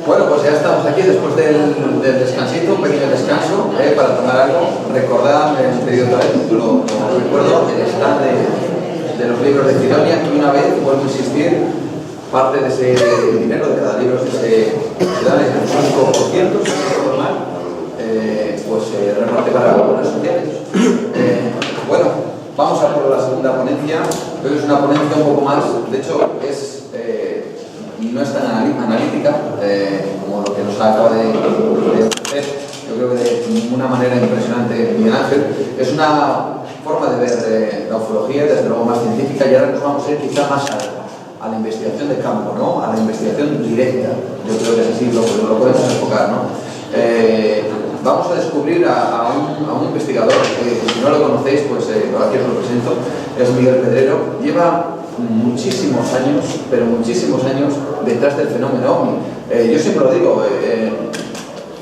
Bueno, pues ya estamos aquí después del descansito, un pequeño descanso para tomar algo. Recordad, me he pedido otra vez, lo recuerdo, el stand de los libros de Cidonia, que una vez, vuelvo a insistir, parte de ese dinero de cada libro se da el 5%, pues se reparte para obras sociales. Bueno, vamos a por la segunda ponencia. Hoy es una ponencia un poco más, de hecho, no es tan analítica como lo que nos acaba de ofrecer, yo creo que de ninguna manera impresionante Miguel Ángel. Es una forma de ver la ufología, desde luego más científica, y ahora nos vamos a ir quizá más a la investigación de campo, ¿no? A la investigación directa. Yo creo que así lo podemos enfocar, ¿no? Vamos a descubrir a un investigador que, si no lo conocéis, pues aquí os lo presento, es Miguel Pedrero. Lleva muchísimos años, pero muchísimos años detrás del fenómeno OVNI. Yo siempre lo digo,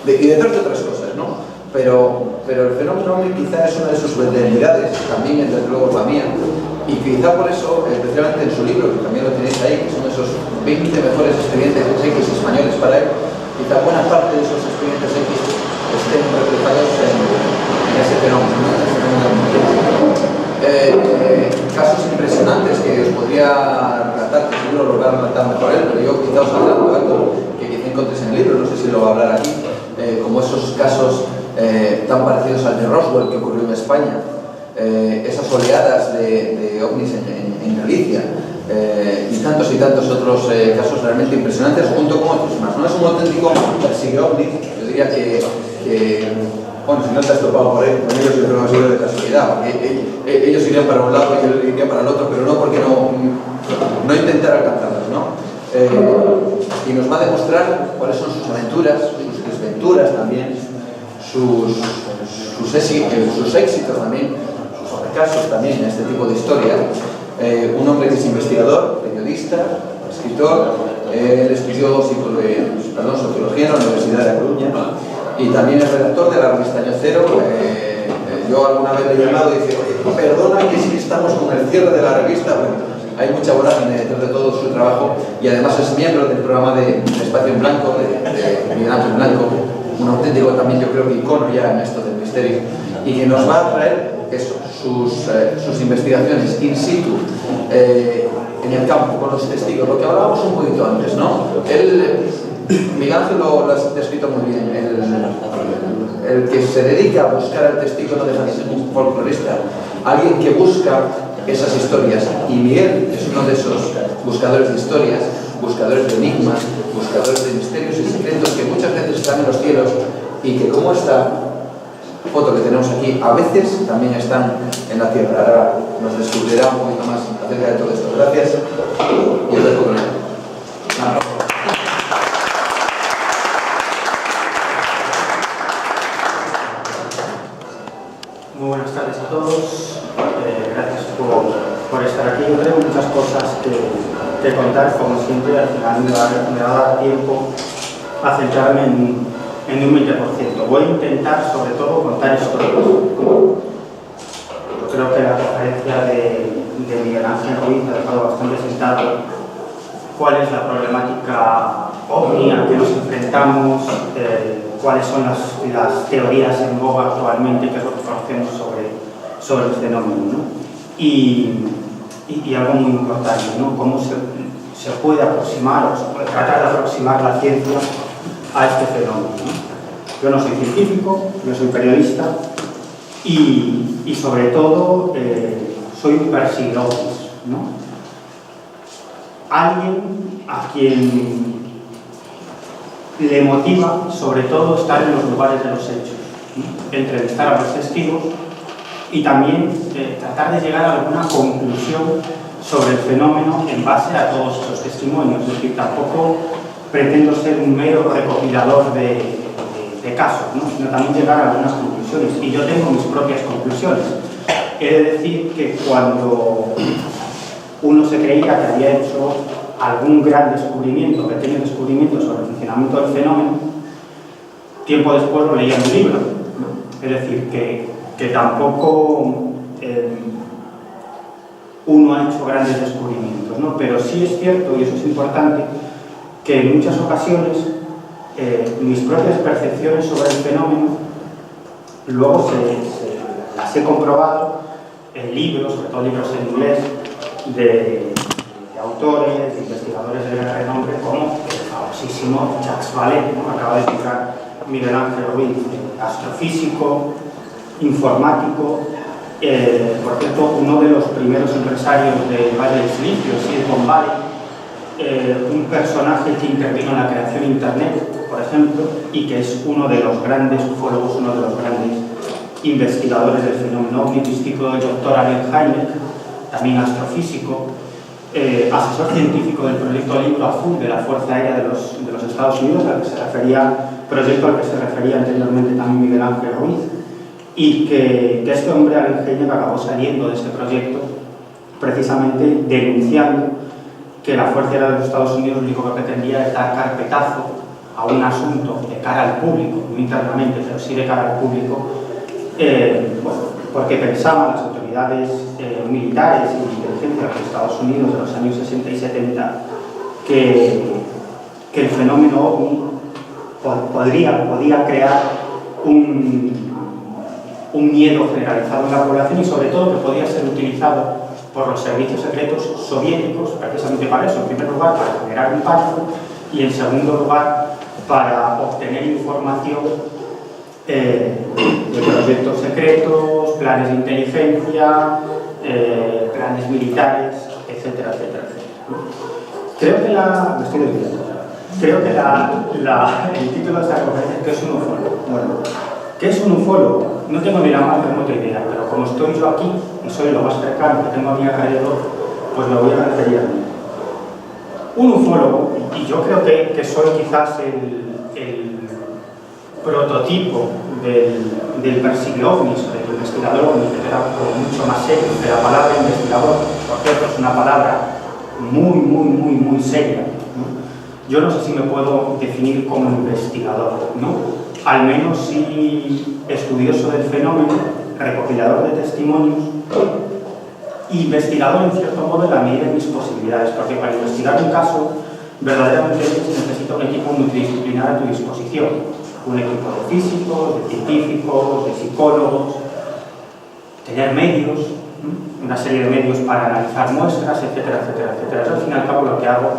y detrás de otras cosas, ¿no? Pero el fenómeno OVNI quizá es una de sus debilidades, también desde luego la mía, y quizá por eso, especialmente en su libro, que también lo tenéis ahí, que son esos 20 mejores expedientes X españoles para él, quizá buena parte de esos expedientes X estén reflejados en ese fenómeno, casos impresionantes que os podría relatar, que seguro lo va a relatar mejor él, pero yo quizá os adelanto algo que quizá encontréis en el libro, no sé si lo va a hablar aquí, como esos casos tan parecidos al de Roswell que ocurrió en España, esas oleadas de ovnis en Galicia, y tantos otros casos realmente impresionantes, junto con otros más. No es un auténtico persigue ovnis, yo diría que bueno, si no te has topado por él, con ellos yo creo que ha sido de casualidad, porque ellos irían para un lado y ellos irían para el otro, pero no porque no intentar alcanzarlos, ¿no? Y nos va a demostrar cuáles son sus aventuras, sus desventuras también, sus éxitos también, sus fracasos también en este tipo de historias. Un hombre que es investigador, periodista, escritor, él estudió sociología en la Universidad de La Coruña, y también es redactor de la revista Año Cero. Yo alguna vez le he llamado y dice, oye, perdona que sí estamos con el cierre de la revista, bueno, hay mucha vorágine detrás de todo su trabajo, y además es miembro del programa de Espacio en Blanco, de Miguel Ángel Blanco, un auténtico también, yo creo que icono ya en esto del misterio, y que nos va a traer eso, sus investigaciones in situ, en el campo, con los testigos, lo que hablábamos un poquito antes, ¿no? Miguel Ángel lo has descrito muy bien. El que se dedica a buscar al testigo no deja de ser un folclorista, alguien que busca esas historias, y Miguel es uno de esos buscadores de historias, buscadores de enigmas, buscadores de misterios y secretos que muchas veces están en los cielos y que, como esta foto que tenemos aquí, a veces también están en la tierra. Ahora nos descubrirá un poquito más acerca de todo esto. Gracias y os dejo con él. Muy buenas tardes a todos. Gracias por estar aquí. Yo tengo muchas cosas que contar, como siempre. Al final me va a dar tiempo a centrarme en un 20%. Voy a intentar, sobre todo, contar historias. Yo creo que la conferencia de Miguel Ángel Ruiz ha dejado bastante sentado cuál es la problemática OVNI a que nos enfrentamos, cuáles son las teorías en boga actualmente, qué es lo que conocemos sobre el fenómeno, ¿no? Y algo muy importante, ¿no? Cómo se puede aproximar o se puede tratar de aproximar la ciencia a este fenómeno, ¿no? Yo no soy científico, yo soy periodista y sobre todo soy un perseguidor, ¿no? Alguien a quien le motiva sobre todo estar en los lugares de los hechos, ¿no? Entrevistar a los testigos y también tratar de llegar a alguna conclusión sobre el fenómeno en base a todos esos testimonios. Es decir, tampoco pretendo ser un mero recopilador de casos, ¿no? Sino también llegar a algunas conclusiones. Y yo tengo mis propias conclusiones. He de decir que cuando uno se creía que había hecho algún gran descubrimiento, pequeño descubrimiento sobre el funcionamiento del fenómeno, tiempo después lo leía en un libro, ¿no? Es decir, que tampoco uno ha hecho grandes descubrimientos, ¿no? Pero sí es cierto, y eso es importante, que en muchas ocasiones mis propias percepciones sobre el fenómeno luego las he comprobado en libros, sobre todo libros en inglés, de autores, de investigadores de gran renombre, como el famosísimo Jacques Vallée, ¿no? Acaba de citar Miguel Ángel Ruiz, astrofísico, informático, por cierto, uno de los primeros empresarios del Valle del Silicio, Silicon Valley, un personaje que intervino en la creación de Internet, por ejemplo, y que es uno de los grandes ufólogos, uno de los grandes investigadores del fenómeno ovni, discípulo del doctor Ariel Hynek, también astrofísico, asesor científico del proyecto Libro Azul de la Fuerza Aérea de los Estados Unidos, proyecto al que se refería anteriormente también Miguel Ángel Ruiz, y que este hombre, Ariel Hynek, acabó saliendo de este proyecto precisamente denunciando que la Fuerza Aérea de los Estados Unidos lo único que pretendía es dar carpetazo a un asunto de cara al público, no internamente, pero sí de cara al público, porque pensaban las autoridades militares y de inteligencia de los Estados Unidos de los años 60 y 70 que el fenómeno ovni podía crear un miedo generalizado en la población y sobre todo que podía ser utilizado por los servicios secretos soviéticos precisamente para eso, en primer lugar para generar un pánico y en segundo lugar para obtener información de proyectos secretos, planes de inteligencia, planes militares, etcétera, etcétera, etcétera. Creo que el título de esta conferencia es ¿qué es un ufólogo? Bueno, ¿qué es un ufólogo? No tengo ni la más remota idea, pero como estoy yo aquí y soy lo más cercano que tengo a mi alrededor, pues me voy a referir a mí. Un ufólogo, y yo creo que soy quizás el prototipo del perseguidor ovnis, del investigador ovni, que era mucho más serio, que la palabra investigador, por cierto, es una palabra muy seria, ¿no? Yo no sé si me puedo definir como investigador, ¿no? Al menos sí estudioso del fenómeno, recopilador de testimonios, investigador en cierto modo en la medida de mis posibilidades, porque para investigar un caso verdaderamente se necesita un equipo multidisciplinar a tu disposición, un equipo de físicos, de científicos, de psicólogos, tener medios, una serie de medios para analizar muestras, etcétera, etcétera, etcétera. Yo al fin y al cabo lo que hago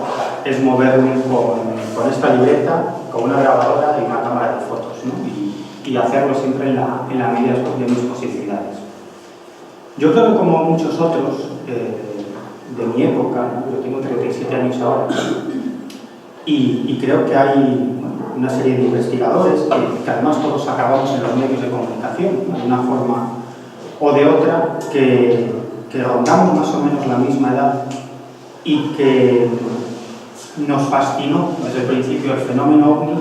es moverme con esta libreta, con una grabadora y una cámara de fotos, ¿no? Y hacerlo siempre en la medida de mis posibilidades. Yo creo que como muchos otros de mi época, ¿no? Yo tengo 37 años ahora, y creo que hay una serie de investigadores que además todos acabamos en los medios de comunicación, ¿no? De una forma o de otra, que rondamos más o menos la misma edad y que nos fascinó desde el principio el fenómeno ovni,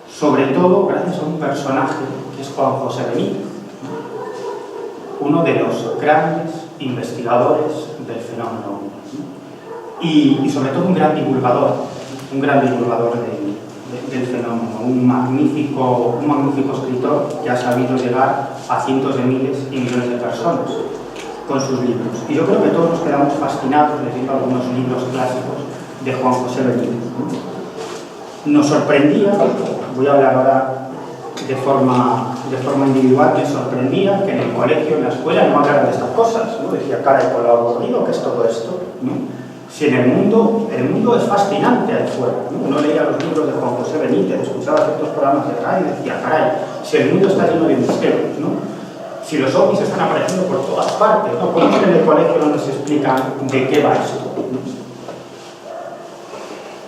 sobre todo gracias a un personaje que es Juan José Benítez, ¿no? Uno de los grandes investigadores del fenómeno ovni, ¿no? Y sobre todo un gran divulgador del fenómeno, un magnífico escritor que ha sabido llegar a cientos de miles y millones de personas con sus libros. Y yo creo que todos nos quedamos fascinados leyendo algunos libros clásicos de Juan José Benítez, ¿no? Nos sorprendía, voy a hablar ahora de forma individual, me sorprendía que en el colegio, en la escuela, no hablaran de estas cosas, ¿no? Decía, caray, con lo aburrido que es todo esto, ¿no? Si en el mundo es fascinante ahí fuera, ¿no? Uno leía los libros de Juan José Benítez, escuchaba ciertos programas de radio y decía, caray, si el mundo está lleno de misterios, ¿no? Si los ovnis están apareciendo por todas partes, ¿no? ¿Por qué en el colegio no nos explican de qué va esto?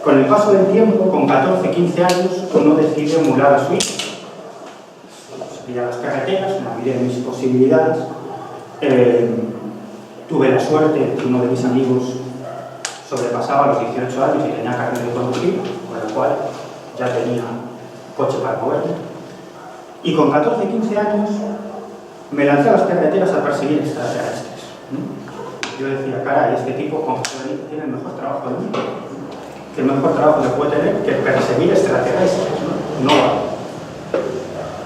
Con el paso del tiempo, con 14, 15 años, uno decide emular a su hijo. Salí a las carreteras, me miré mis posibilidades. Tuve la suerte de que uno de mis amigos sobrepasaba los 18 años y tenía carnet de conducir, con lo cual ya tenía coche para moverme. Y con 14, 15 años me lancé a las carreteras a perseguir extraterrestres. Yo decía, caray, este tipo con joven tiene el mejor trabajo del mundo. Que el mejor trabajo que puede tener que perseguir extraterrestres, ¿no? No vale.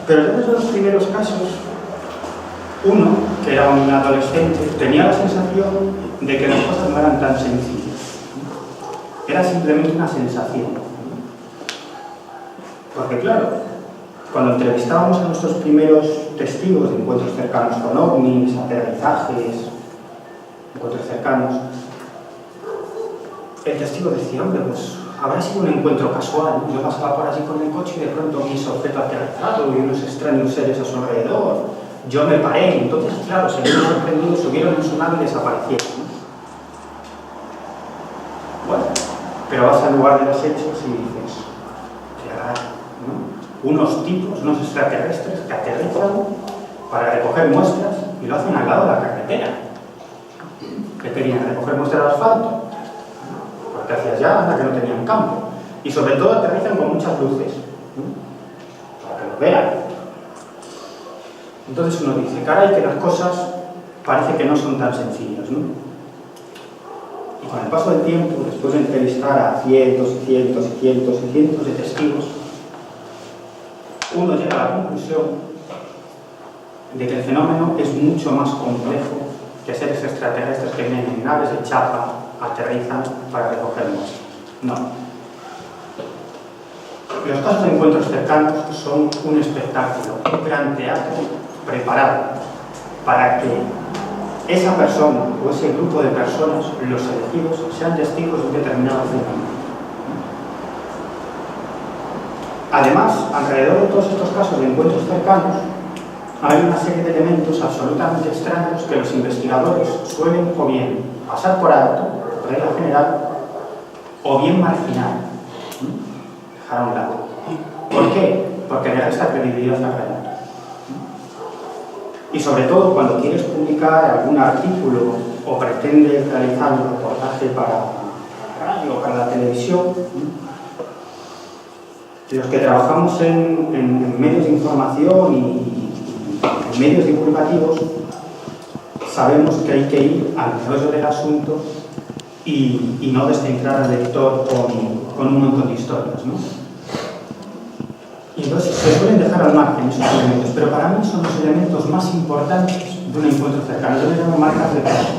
Pero desde los primeros casos, uno, que era un adolescente, tenía la sensación de que las cosas no eran tan sencillas. Era simplemente una sensación. Porque claro, cuando entrevistábamos a nuestros primeros testigos de encuentros cercanos con ovnis, aterrizajes, encuentros cercanos, el testigo decía, hombre, pues habrá sido un encuentro casual. Yo pasaba por allí con el coche y de pronto vi ese objeto aterrizado y unos extraños seres a su alrededor. Yo me paré y entonces, claro, se vieron sorprendidos, subieron en su nave y desaparecieron. Bueno, pero vas al lugar de los hechos y dices, qué raro, ¿no? Unos tipos, unos extraterrestres que aterrizan para recoger muestras y lo hacen al lado de la carretera. ¿Qué querían? ¿Recoger muestras de asfalto? Porque hacía ya hasta que no tenían campo. Y sobre todo aterrizan con muchas luces, ¿no? Para que lo vean. Entonces uno dice, caray, que las cosas parece que no son tan sencillas, ¿no? Y con el paso del tiempo, después de entrevistar a cientos y cientos y cientos y cientos de testigos, uno llega a la conclusión de que el fenómeno es mucho más complejo que seres extraterrestres que vienen en naves de chapa, aterrizan para recoger muestras. No. Los casos de encuentros cercanos son un espectáculo, un gran teatro preparado para que esa persona o ese grupo de personas, los elegidos, sean testigos de un determinado fenómeno. Además, alrededor de todos estos casos de encuentros cercanos, hay una serie de elementos absolutamente extraños que los investigadores suelen o bien pasar por alto, por regla general, o bien marginar, dejar a un lado. ¿Por qué? Porque le resta credibilidad al relato. Y sobre todo cuando quieres publicar algún artículo o pretendes realizar un reportaje para la radio o para la televisión, los que trabajamos en medios de información y en medios divulgativos sabemos que hay que ir al meollo del asunto y no descentrar al lector con un montón de historias, ¿no? Y entonces se suelen dejar al margen esos elementos, pero para mí son los elementos más importantes de un encuentro cercano. Yo les llamo marcas de calidad.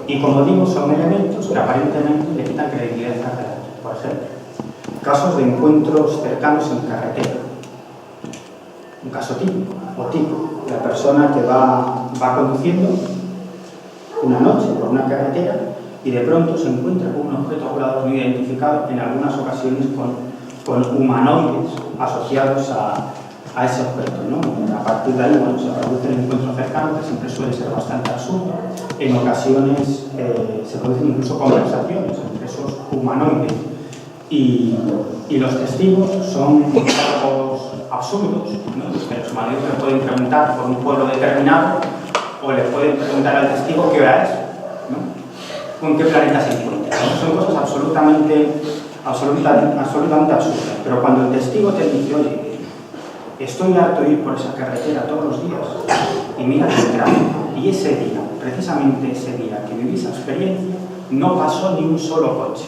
Y como digo, son elementos que aparentemente le quitan credibilidad al relato. Por ejemplo, casos de encuentros cercanos en carretera. Un caso típico, la persona que va conduciendo una noche por una carretera y de pronto se encuentra con un objeto volador no identificado, en algunas ocasiones con humanoides asociados a ese objeto, ¿no? A partir de ahí, bueno, se produce el encuentro cercano, que siempre suele ser bastante absurdo. En ocasiones se producen incluso conversaciones entre esos humanoides y los testigos son algo absurdos, ¿no? Los humanoides le pueden preguntar por un pueblo determinado o le pueden preguntar al testigo qué hora es, ¿no? ¿En qué planeta se encuentra? Son cosas absolutamente absurdas. Pero cuando el testigo te dice, oye, estoy harto de ir por esa carretera todos los días y mira el tráfico, y ese día, precisamente ese día que viví esa experiencia, no pasó ni un solo coche.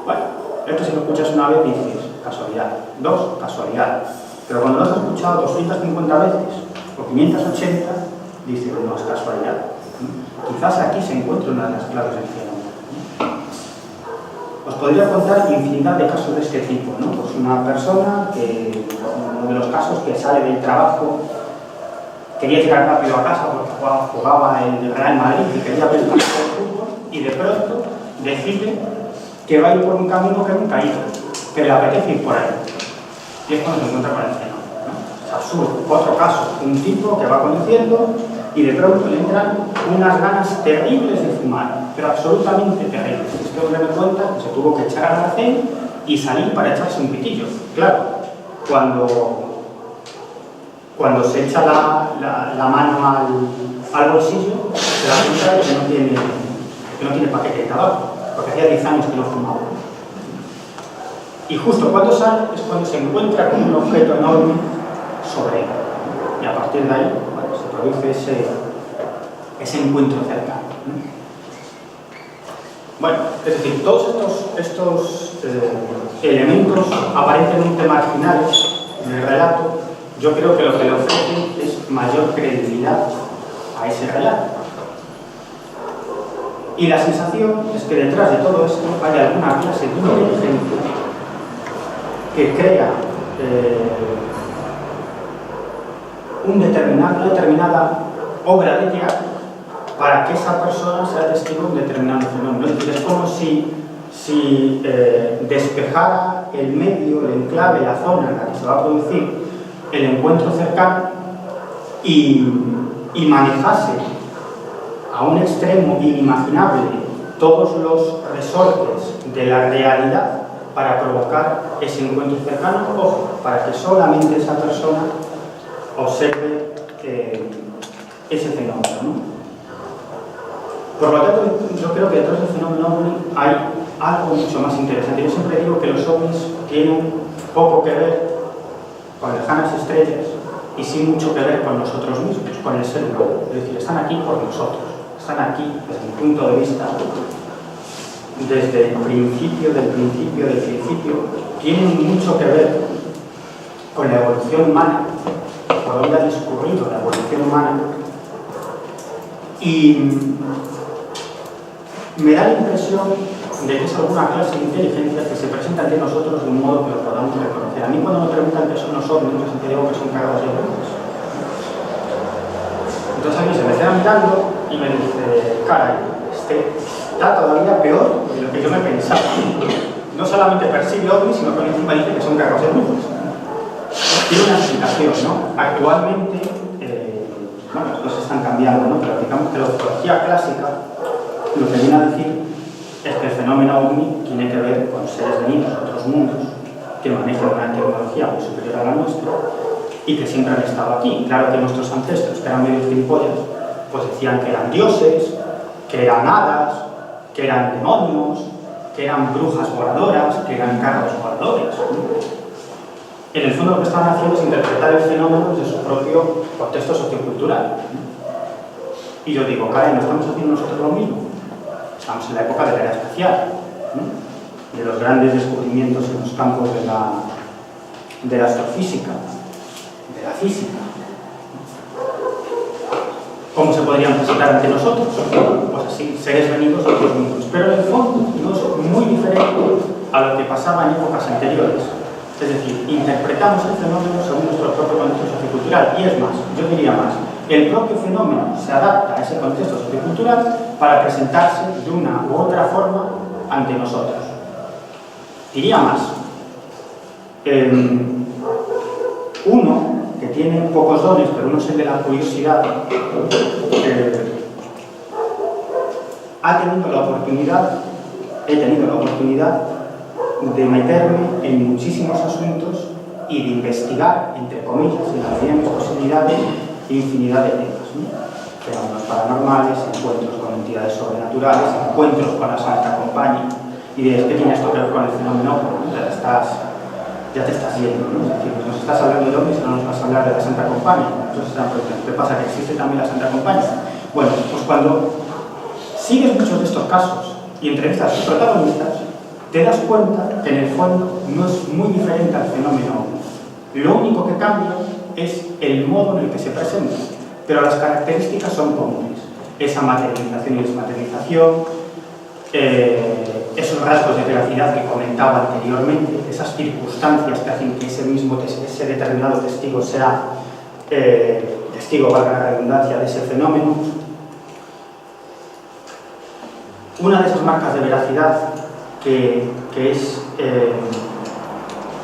Bueno, esto si lo escuchas una vez dices, casualidad. Dos, casualidad. Pero cuando lo has escuchado 250 veces o 580, dices, no es casualidad. Quizás aquí se encuentra una de las claves del fenómeno. Os podría contar infinidad de casos de este tipo, ¿no? Pues una persona que, uno de los casos que sale del trabajo, quería llegar rápido a casa porque jugaba en el Real Madrid y quería ver el partido de fútbol y de pronto decide que va a ir por un camino que nunca ha ido, que le apetece ir por ahí. Y es cuando se encuentra con el fenómeno, ¿no? Es absurdo. Otro caso, un tipo que va conduciendo y de pronto le entran unas ganas terribles de fumar, pero absolutamente terribles. Este hombre me cuenta que se tuvo que echar al arcén y salir para echarse un pitillo. Claro, cuando se echa la mano al bolsillo, se da cuenta de que no tiene paquete de tabaco, porque hacía 10 años que no fumaba. Y justo cuando sale es cuando se encuentra con un objeto enorme sobre él. Y a partir de ahí, bueno, se produce ese encuentro cercano. Bueno, es decir, todos estos elementos aparentemente marginales en el relato, yo creo que lo que le ofrecen es mayor credibilidad a ese relato. Y la sensación es que detrás de todo esto hay alguna clase de inteligencia que crea una determinada obra de teatro para que esa persona sea testigo de un determinado fenómeno. Es decir, es como si despejara el medio, el enclave, la zona en la que se va a producir el encuentro cercano y manejase a un extremo inimaginable todos los resortes de la realidad para provocar ese encuentro cercano, ojo, para que solamente esa persona observe ese fenómeno, ¿no? Por lo tanto, yo creo que detrás del fenómeno ovni hay algo mucho más interesante. Yo siempre digo que los ovnis tienen poco que ver con lejanas estrellas y sí mucho que ver con nosotros mismos, con el ser humano. Es decir, están aquí por nosotros, están aquí desde mi punto de vista, desde el principio, tienen mucho que ver con la evolución humana, por donde ha discurrido la evolución humana, y me da la impresión de que es alguna clase de inteligencia que se presenta ante nosotros de un modo que lo podamos reconocer. A mí cuando me preguntan qué son los ovnis, yo siempre digo que son cargas de luces. Entonces a mí se me queda mirando y me dice, caray, está todavía peor de lo que yo me pensaba. No solamente persigue ovnis, sino que encima dice que son cargas de luces. Tiene una explicación, ¿no? Actualmente, bueno, las cosas están cambiando, ¿no? Pero digamos que la ufología clásica lo que viene a decir es que el fenómeno ovni tiene que ver con seres venidos de otros mundos que manejan una tecnología muy superior a la nuestra y que siempre han estado aquí. Claro que nuestros ancestros, que eran medio gilipollas, pues decían que eran dioses, que eran hadas, que eran demonios, que eran brujas voladoras, que eran carros voladores. En el fondo lo que estaban haciendo es interpretar el fenómeno desde su propio contexto sociocultural. Y yo digo, caray, ¿no estamos haciendo nosotros lo mismo? Estamos en la época de la era espacial, ¿no? De los grandes descubrimientos en los campos de la astrofísica, de la física. ¿Cómo se podrían presentar ante nosotros? Pues así, seres venidos de otros mundos. Pero en el fondo no es muy diferente a lo que pasaba en épocas anteriores. Es decir, interpretamos el fenómeno según nuestro propio contexto sociocultural. Y es más, yo diría más, el propio fenómeno se adapta a ese contexto sociocultural para presentarse de una u otra forma ante nosotros. Diría más, uno que tiene pocos dones, pero uno es el de la curiosidad, he tenido la oportunidad de meterme en muchísimos asuntos y de investigar, entre comillas, en la medida de mis posibilidades, infinidad de temas, ¿no? Fenómenos paranormales, encuentros con entidades sobrenaturales, encuentros con la Santa Compañía, y dices, ¿qué tiene esto que ver con el fenómeno? Ya te estás yendo, ¿no? Es decir, nos estás hablando de ovnis, no nos vas a hablar de la Santa Compañía. Entonces, ¿qué pasa? ¿Que existe también la Santa Compañía? Bueno, pues cuando sigues muchos de estos casos y entrevistas a sus protagonistas, te das cuenta que en el fondo no es muy diferente al fenómeno ovni. Lo único que cambia es el modo en el que se presenta, pero las características son comunes. Esa materialización y desmaterialización, esos rasgos de veracidad que comentaba anteriormente, esas circunstancias que hacen que ese determinado testigo sea testigo, valga la redundancia, de ese fenómeno. Una de esas marcas de veracidad que es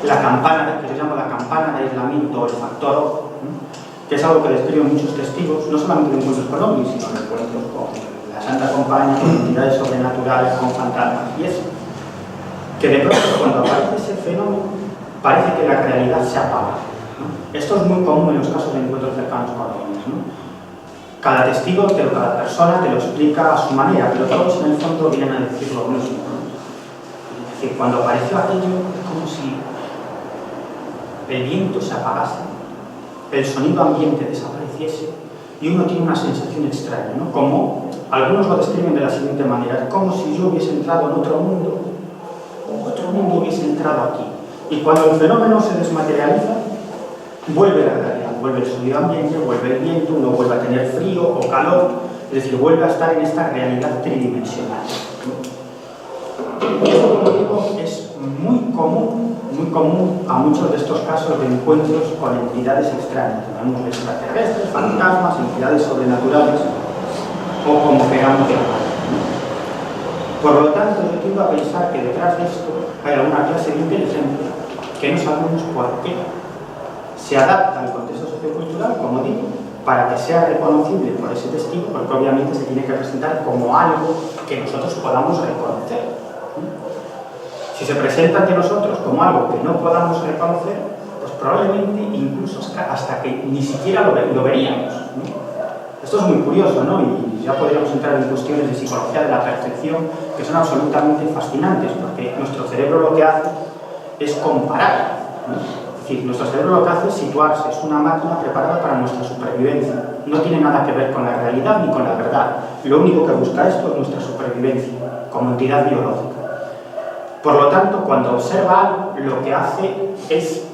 la campana, que se llama la campana de aislamiento o el factor O, que es algo que describen muchos testigos, no solamente de encuentros con ovnis, sino de encuentros con la Santa Compañía, con entidades sobrenaturales, con fantasmas y eso. Que de pronto cuando aparece ese fenómeno, parece que la realidad se apaga, ¿no? Esto es muy común en los casos de encuentros cercanos con ovnis, ¿no? Cada testigo, cada persona te lo explica a su manera, pero todos en el fondo vienen a decir lo mismo, ¿no? Es decir, cuando apareció aquello, es como si el viento se apagase, el sonido ambiente desapareciese y uno tiene una sensación extraña, ¿no? Como algunos lo describen de la siguiente manera: es como si yo hubiese entrado en otro mundo o otro mundo hubiese entrado aquí. Y cuando el fenómeno se desmaterializa, vuelve la realidad, vuelve el sonido ambiente, vuelve el viento, uno vuelve a tener frío o calor, es decir, vuelve a estar en esta realidad tridimensional. Y esto, como digo, es muy común a muchos de estos casos de encuentros con entidades extrañas, llamamos extraterrestres, fantasmas, entidades sobrenaturales o como queramos llamar. Por lo tanto, yo tiendo a pensar que detrás de esto hay alguna clase de inteligencia que no sabemos por qué se adapta al contexto sociocultural, como digo, para que sea reconocible por ese testigo, porque obviamente se tiene que presentar como algo que nosotros podamos reconocer. Si se presenta ante nosotros como algo que no podamos reconocer, pues probablemente incluso hasta que ni siquiera lo veríamos, ¿no? Esto es muy curioso, ¿no? Y ya podríamos entrar en cuestiones de psicología de la percepción que son absolutamente fascinantes, porque nuestro cerebro lo que hace es comparar, ¿no? Es decir, nuestro cerebro lo que hace es situarse, es una máquina preparada para nuestra supervivencia. No tiene nada que ver con la realidad ni con la verdad. Lo único que busca esto es nuestra supervivencia como entidad biológica. Por lo tanto, cuando observa algo, lo que hace es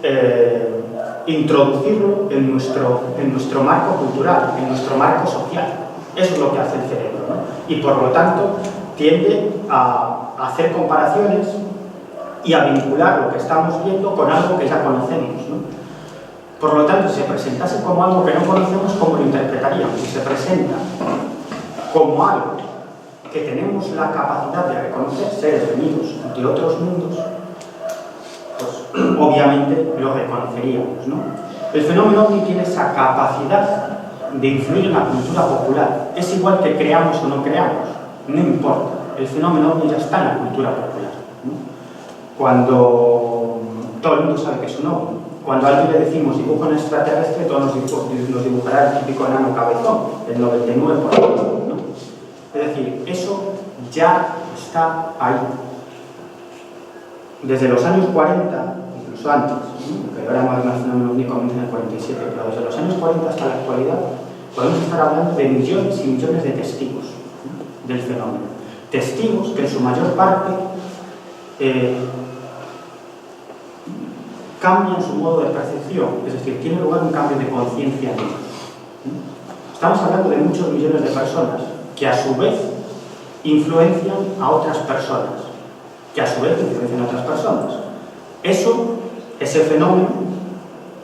introducirlo en nuestro marco cultural, en nuestro marco social. Eso es lo que hace el cerebro, ¿no? Y por lo tanto, tiende a hacer comparaciones y a vincular lo que estamos viendo con algo que ya conocemos, ¿no? Por lo tanto, si se presentase como algo que no conocemos, ¿cómo lo interpretaríamos? Si se presenta como algo que tenemos la capacidad de reconocer, seres venidos de otros mundos, pues obviamente lo reconoceríamos, ¿no? El fenómeno ovni tiene esa capacidad de influir en la cultura popular. Es igual que creamos o no creamos, no importa. El fenómeno ovni ya está en la cultura popular, ¿no? Cuando todo el mundo sabe que es un ovni, cuando a alguien le decimos dibujo un extraterrestre, todos nos dibujará el típico enano cabezón, el 99%, ¿no? Es decir, eso ya está ahí. Desde los años 40, incluso antes, ¿no? Que ahora más fenómeno ovni comienza en el 47, pero desde los años 40 hasta la actualidad podemos estar hablando de millones y millones de testigos, ¿no? Del fenómeno. Testigos que en su mayor parte cambian su modo de percepción, es decir, tiene lugar un cambio de conciencia en ellos, ¿no? Estamos hablando de muchos millones de personas que a su vez influencian a otras personas, que a su vez influencian a otras personas. Ese fenómeno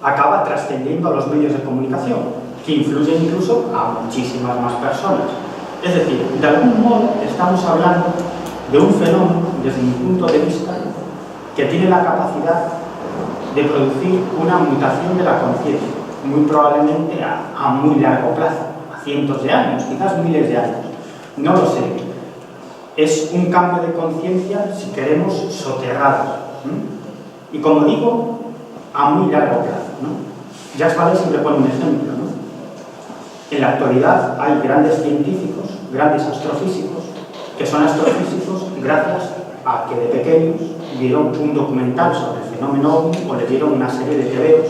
acaba trascendiendo a los medios de comunicación, que influyen incluso a muchísimas más personas. Es decir, de algún modo estamos hablando de un fenómeno, desde mi punto de vista, que tiene la capacidad de producir una mutación de la conciencia, muy probablemente a muy largo plazo, a cientos de años, quizás miles de años. No lo sé. Es un cambio de conciencia, si queremos, soterrado, ¿no? Y como digo, a muy largo plazo, ¿no? Jacques Vallée siempre pone un ejemplo, ¿no? En la actualidad hay grandes científicos, grandes astrofísicos, que son astrofísicos gracias a que de pequeños vieron un documental sobre el fenómeno ovni o le dieron una serie de tebeos,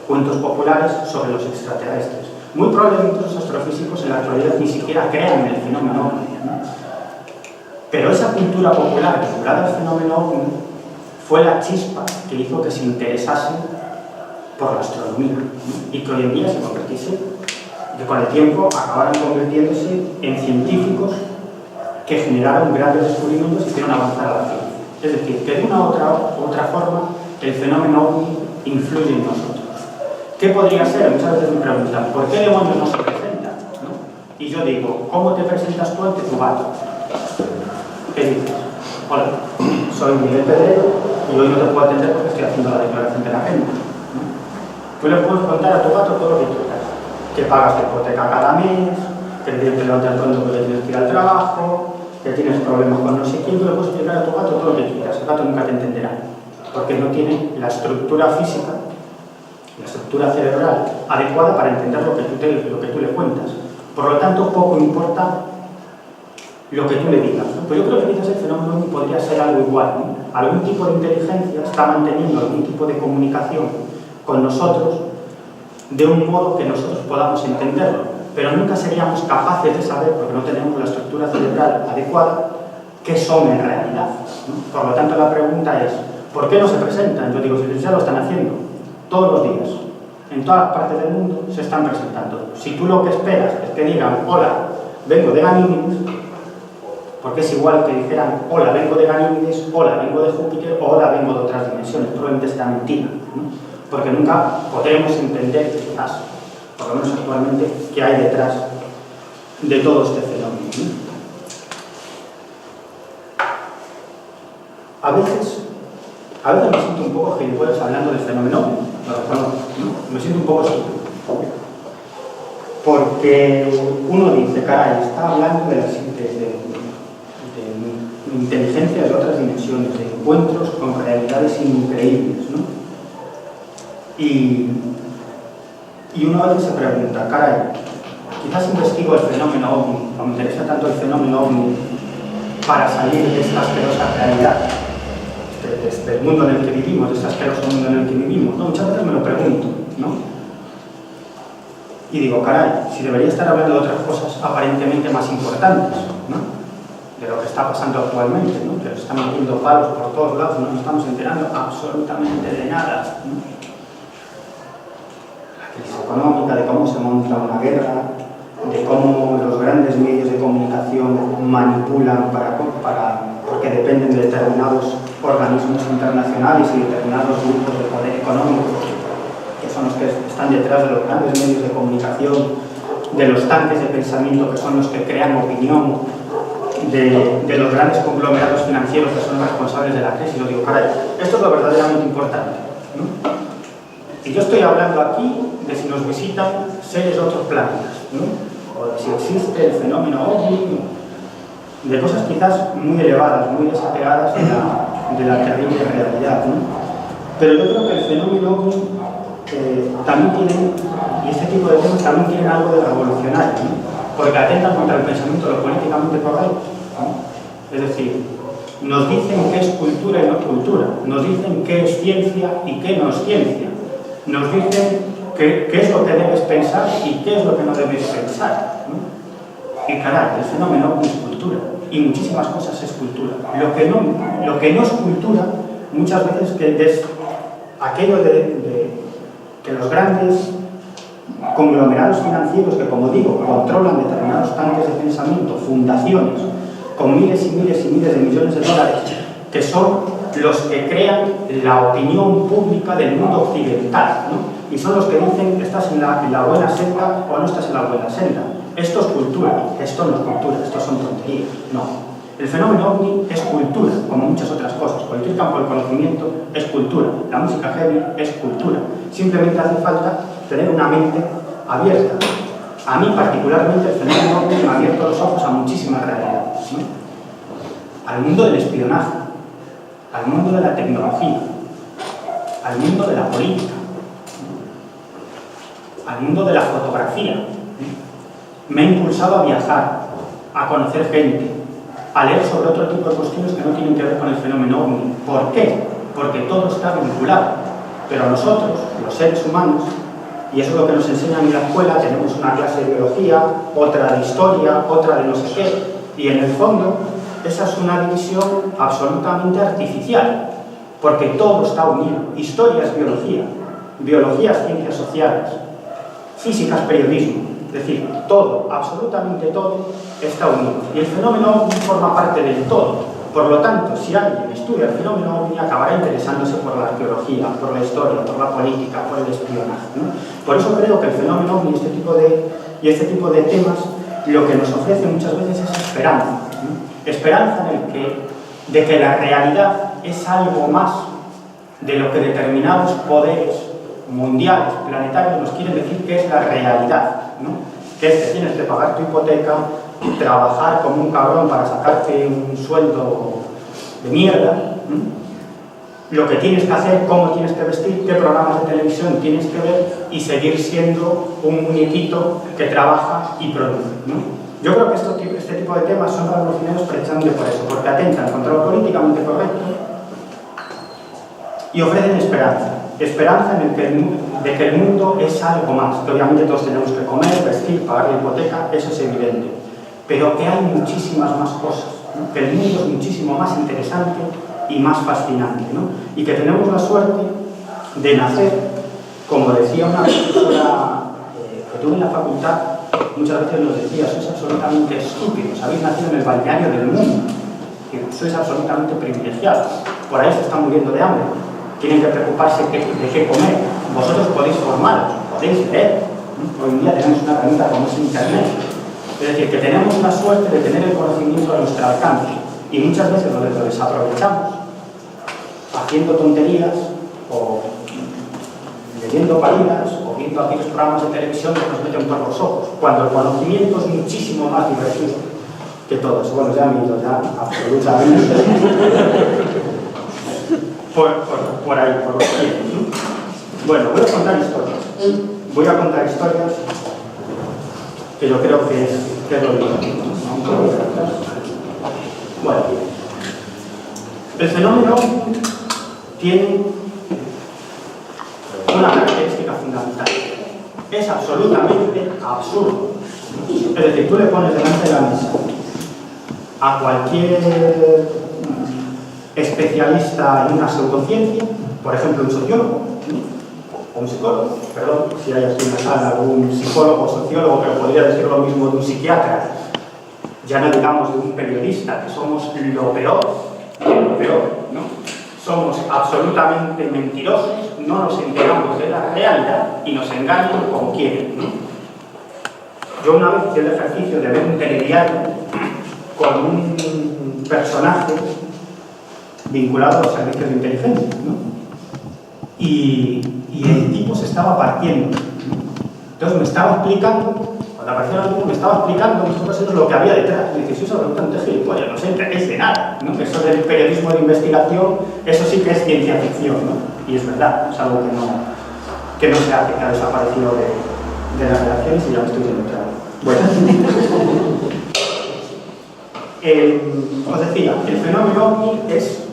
cuentos populares sobre los extraterrestres. Muy probablemente los astrofísicos en la actualidad ni siquiera crean en el fenómeno ovni, ¿no? Pero esa cultura popular vinculada al fenómeno ovni fue la chispa que hizo que se interesasen por la astronomía, ¿no? Y que hoy en día se convirtiese, que con el tiempo acabaron convirtiéndose en científicos que generaron grandes descubrimientos y hicieron avanzar a la ciencia. Es decir, que de una u otra forma el fenómeno ovni influye en nosotros. ¿Qué podría ser? Muchas veces me preguntan, ¿por qué demonios no se presentan? ¿No? Y yo digo, ¿cómo te presentas tú ante tu gato? ¿Qué dices? Hola, soy Miguel Pedrero y hoy no te puedo atender porque estoy haciendo la declaración de la renta, ¿no? Tú le puedes contar a tu gato todo lo que quieras. Que pagas la hipoteca cada mes, que te tienes que levantar pronto porque tienes que ir al trabajo, que tienes problemas con no sé quién. Tú le puedes explicar a tu gato todo lo que quieras. El gato nunca te entenderá. Porque no tiene la estructura física, la estructura cerebral adecuada para entender lo que tú le cuentas. Por lo tanto, poco importa lo que tú le digas, ¿no? Pues yo creo que quizás el fenómeno podría ser algo igual, ¿no? Algún tipo de inteligencia está manteniendo algún tipo de comunicación con nosotros de un modo que nosotros podamos entenderlo, pero nunca seríamos capaces de saber, porque no tenemos la estructura cerebral adecuada, qué son en realidad, ¿no? Por lo tanto, la pregunta es, ¿por qué no se presentan? Yo digo, si ya lo están haciendo todos los días, en todas las partes del mundo se están presentando. Si tú lo que esperas es que digan, hola, vengo de Ganímedes, porque es igual que dijeran, hola, vengo de Ganímedes, hola, vengo de Júpiter, o hola, vengo de otras dimensiones. Probablemente será mentira, ¿no? Porque nunca podremos entender, quizás, por lo menos actualmente, qué hay detrás de todo este fenómeno, ¿no? A veces me siento un poco gilipollas hablando del fenómeno, ¿no? Me siento un poco estúpido. Porque uno dice, caray, está hablando de inteligencia de otras dimensiones, de encuentros con realidades increíbles, ¿no? Y uno a veces se pregunta, caray, quizás investigo el fenómeno OVNI, o me interesa tanto el fenómeno OVNI para salir de esta asquerosa realidad, del mundo en el que vivimos, de este asqueroso mundo en el que vivimos, ¿no? Muchas veces me lo pregunto, ¿no? Y digo, caray, si debería estar hablando de otras cosas aparentemente más importantes, ¿no? De lo que está pasando actualmente, ¿no? Que nos están metiendo palos por todos lados, no nos estamos enterando absolutamente de nada, ¿no? La crisis económica, de cómo se monta una guerra, de cómo los grandes medios de comunicación manipulan porque dependen de determinados organismos internacionales y determinados grupos de poder económico, que son los que están detrás de los grandes medios de comunicación, de los tanques de pensamiento, que son los que crean opinión, de los grandes conglomerados financieros que son los responsables de la crisis. Yo digo, caray, esto es lo verdaderamente importante, ¿no? Y yo estoy hablando aquí de si nos visitan seres de otros planetas, ¿no? O de si existe el fenómeno OVNI, de cosas quizás muy elevadas, muy desapegadas de la terrible realidad, ¿no? Pero yo creo que el fenómeno OVNI también tiene, y este tipo de temas también tienen algo de revolucionario, ¿no? Porque atentan contra el pensamiento de lo políticamente correcto, ¿no? Es decir, nos dicen qué es cultura y no es cultura, nos dicen qué es ciencia y qué no es ciencia, nos dicen qué es lo que debes pensar y qué es lo que no debes pensar, ¿no? Y caray, el fenómeno es cultura, y muchísimas cosas es cultura. Lo que no es cultura, muchas veces es aquello de que los grandes conglomerados financieros que, como digo, controlan determinados tanques de pensamiento, fundaciones, con miles y miles y miles de millones de dólares, que son los que crean la opinión pública del mundo occidental, ¿no? Y son los que dicen, estás en la buena senda o no estás en la buena senda. Esto es cultura, esto no es cultura, esto son tonterías. No. El fenómeno OVNI es cultura, como muchas otras cosas. Cualquier campo del conocimiento es cultura. La música heavy es cultura. Simplemente hace falta tener una mente abierta. A mí particularmente el fenómeno OVNI me ha abierto los ojos a muchísimas realidades, ¿no? Al mundo del espionaje, al mundo de la tecnología, al mundo de la política, al mundo de la fotografía. Me ha impulsado a viajar, a conocer gente, a leer sobre otro tipo de cuestiones que no tienen que ver con el fenómeno OVNI. ¿Por qué? Porque todo está vinculado. Pero nosotros, los seres humanos, y eso es lo que nos enseñan en la escuela, tenemos una clase de biología, otra de historia, otra de no sé qué, y en el fondo esa es una división absolutamente artificial, porque todo está unido. Historia es biología, biología es ciencias sociales, física es periodismo, es decir, todo, absolutamente todo está unido. Y el fenómeno OVNI forma parte del todo. Por lo tanto, si alguien estudia el fenómeno OVNI, acabará interesándose por la arqueología, por la historia, por la política, por el espionaje, ¿no? Por eso creo que el fenómeno OVNI y este tipo de temas lo que nos ofrece muchas veces es esperanza, ¿no? Esperanza de que la realidad es algo más de lo que determinados poderes mundiales, planetarios, nos quieren decir qué es la realidad, ¿no? Que es que tienes que pagar tu hipoteca, trabajar como un cabrón para sacarte un sueldo de mierda, ¿no? Lo que tienes que hacer, cómo tienes que vestir, qué programas de televisión tienes que ver y seguir siendo un muñequito que trabaja y produce, ¿no? Yo creo que este tipo de temas son revolucionarios precisamente por eso, porque atentan contra lo políticamente correcto y ofrecen esperanza. Esperanza de que el mundo es algo más, que obviamente todos tenemos que comer, vestir, pagar la hipoteca, eso es evidente, pero que hay muchísimas más cosas, ¿no? Que el mundo es muchísimo más interesante y más fascinante, ¿no? Y que tenemos la suerte de nacer, como decía una profesora que tuve en la facultad, muchas veces nos decía: sois absolutamente estúpidos, habéis nacido en el balneario del mundo, sois absolutamente privilegiados, por ahí se están muriendo de hambre, tienen que preocuparse de qué comer, vosotros podéis formaros, podéis leer, ¿no? Hoy en día tenemos una herramienta como es Internet, es decir, que tenemos la suerte de tener el conocimiento a nuestro alcance y muchas veces lo desaprovechamos haciendo tonterías o leyendo paridas o viendo aquellos programas de televisión que nos meten por los ojos, cuando el conocimiento es muchísimo más divertido que todo eso. Bueno, ya me he ido ya absolutamente por ahí, por los pies, ¿no? Bueno, voy a contar historias. Voy a contar historias que yo creo que es lo divertido, ¿no? Bueno, el fenómeno tiene una característica fundamental: es absolutamente absurdo. Es decir, tú le pones delante de la mesa a cualquier especialista en una pseudociencia, por ejemplo un sociólogo, o un psicólogo, perdón, si hay aquí en la sala algún psicólogo o sociólogo, pero podría decir lo mismo de un psiquiatra, ya no digamos de un periodista, que somos lo peor, ¿no? Somos absolutamente mentirosos, no nos enteramos de la realidad y nos engañan como quieren, ¿no? Yo una vez hice el ejercicio de ver un telediario con un personaje vinculado a los servicios de inteligencia, ¿no? Y el tipo se estaba partiendo, ¿no? Entonces me estaba explicando, cuando apareció el tipo me estaba explicando lo que había detrás. Y dice: sois absolutamente gilipollas, no os enteréis de nada, ¿no? Eso del periodismo de investigación, eso sí que es ciencia ficción, ¿no? Y es verdad, es algo que no se hace, que ha desaparecido de las relaciones y ya me estoy yendo otra vez. Bueno, os decía, el fenómeno OVNI es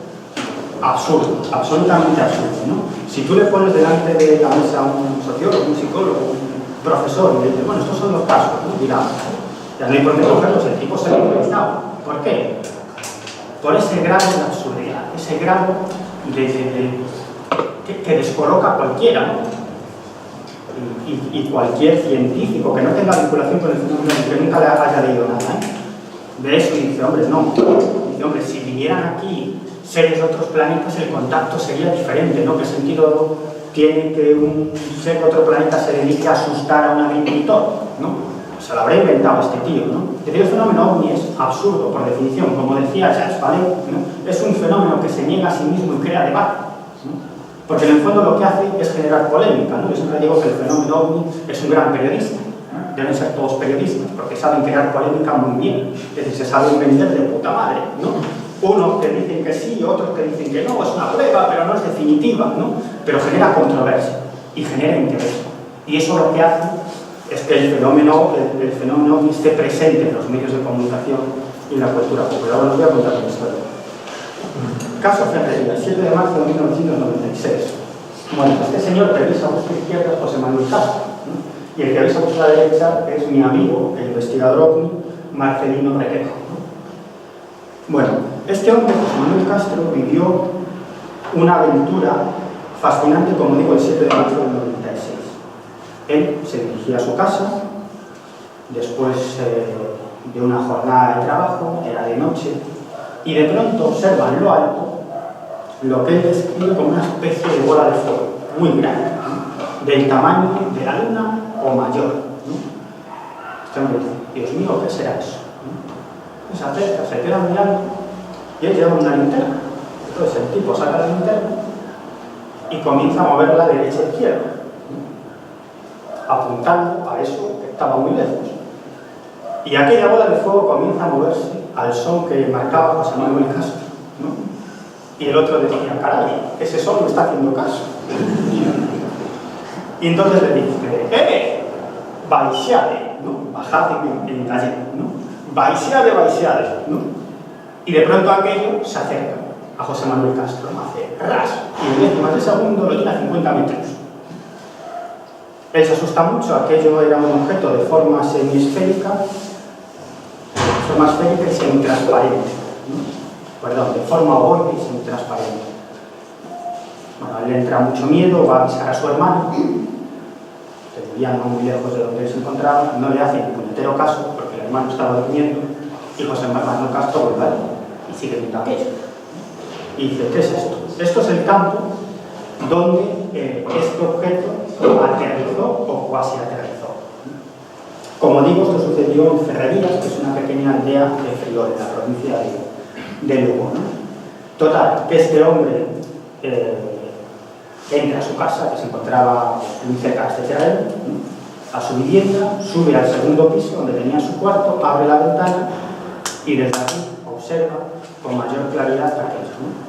absurdo, absolutamente absurdo, ¿no? Si tú le pones delante de la mesa a un sociólogo, un psicólogo, un profesor y le dices: bueno, estos son los casos, ¿no? Dirá, ya no hay por qué cogerlos, el tipo se ha inventado. ¿Por qué? Por ese grado de absurdidad, ese grado que descoloca a cualquiera, ¿no? Y cualquier científico que no tenga vinculación con el fenómeno, que nunca le haya leído nada, ¿eh? De eso, y dice: hombre, no. Dice: hombre, si vinieran aquí seres de otros planetas, el contacto sería diferente, ¿no? ¿Qué sentido tiene que un ser de otro planeta se dedique a asustar a un agricultor, ¿no? Se lo habrá inventado este tío, ¿no? Es decir, el fenómeno OVNI es absurdo, por definición. Como decía Jacques Vallée, ¿no? Es un fenómeno que se niega a sí mismo y crea debate, ¿no? Porque en el fondo lo que hace es generar polémica, ¿no? Yo siempre digo que el fenómeno OVNI es un gran periodista, ¿no? Deben ser todos periodistas, porque saben crear polémica muy bien. Es decir, se saben vender de puta madre, ¿no? Unos que dicen que sí, otros que dicen que no, es una prueba, pero no es definitiva, ¿no? Pero genera controversia y genera interés. Y eso lo que hace es que el fenómeno OVNI esté presente en los medios de comunicación y en la cultura popular. Ahora os voy a contar una historia. Caso Ferrería, 7 de marzo de 1996. Bueno, este señor que avisa a vuestra izquierda es José Manuel Castro, ¿no? Y el que avisa a vuestra derecha es mi amigo, el investigador OVNI, Marcelino Requejo, ¿no? Bueno, este hombre, José Manuel Castro, vivió una aventura fascinante, como digo, el 7 de marzo del 96. Él se dirigía a su casa, después de una jornada de trabajo, era de noche, y de pronto observa en lo alto lo que él describe como una especie de bola de fuego, muy grande, ¿no? Del tamaño de la luna o mayor, ¿no? Este hombre dice: Dios mío, ¿qué será eso? ¿No? Se acerca, se queda mirando, y él lleva una linterna. Entonces el tipo saca la linterna y comienza a moverla de derecha a izquierda. apuntando a eso que estaba muy lejos. Y aquella bola de fuego comienza a moverse al son que marcaba José Manuel Castro, ¿no? Y el otro decía, caray, ese son me está haciendo caso. Y entonces le dice, baixade, ¿no? Bajad en gallego, ¿no? Baixade, ¿no? Y de pronto aquello se acerca a José Manuel Castro, hace ras, y en décimas de segundo lo tira a 50 metros. Él se asusta mucho, aquello era un objeto de forma semiesférica y semitransparente, ¿no? Perdón, de forma ovoide y semitransparente. Bueno, él le entra mucho miedo, va a avisar a su hermano, que vivía no muy lejos de donde él se encontraba, no le hace ningún entero caso, porque el hermano estaba durmiendo, y José Manuel Castro vuelve y sigue viendo aquello. Y dice, ¿qué es esto? Esto es el campo donde este objeto aterrizó o cuasi aterrizó. Como digo, esto sucedió en Ferrerías, que es una pequeña aldea de Friol, en la provincia de Lugo, ¿no? Total, que este hombre entra a su casa, que se encontraba muy cerca de este terreno, ¿no? A su vivienda, sube al segundo piso, donde tenía su cuarto, abre la ventana y desde aquí observa con mayor claridad aquello, ¿no?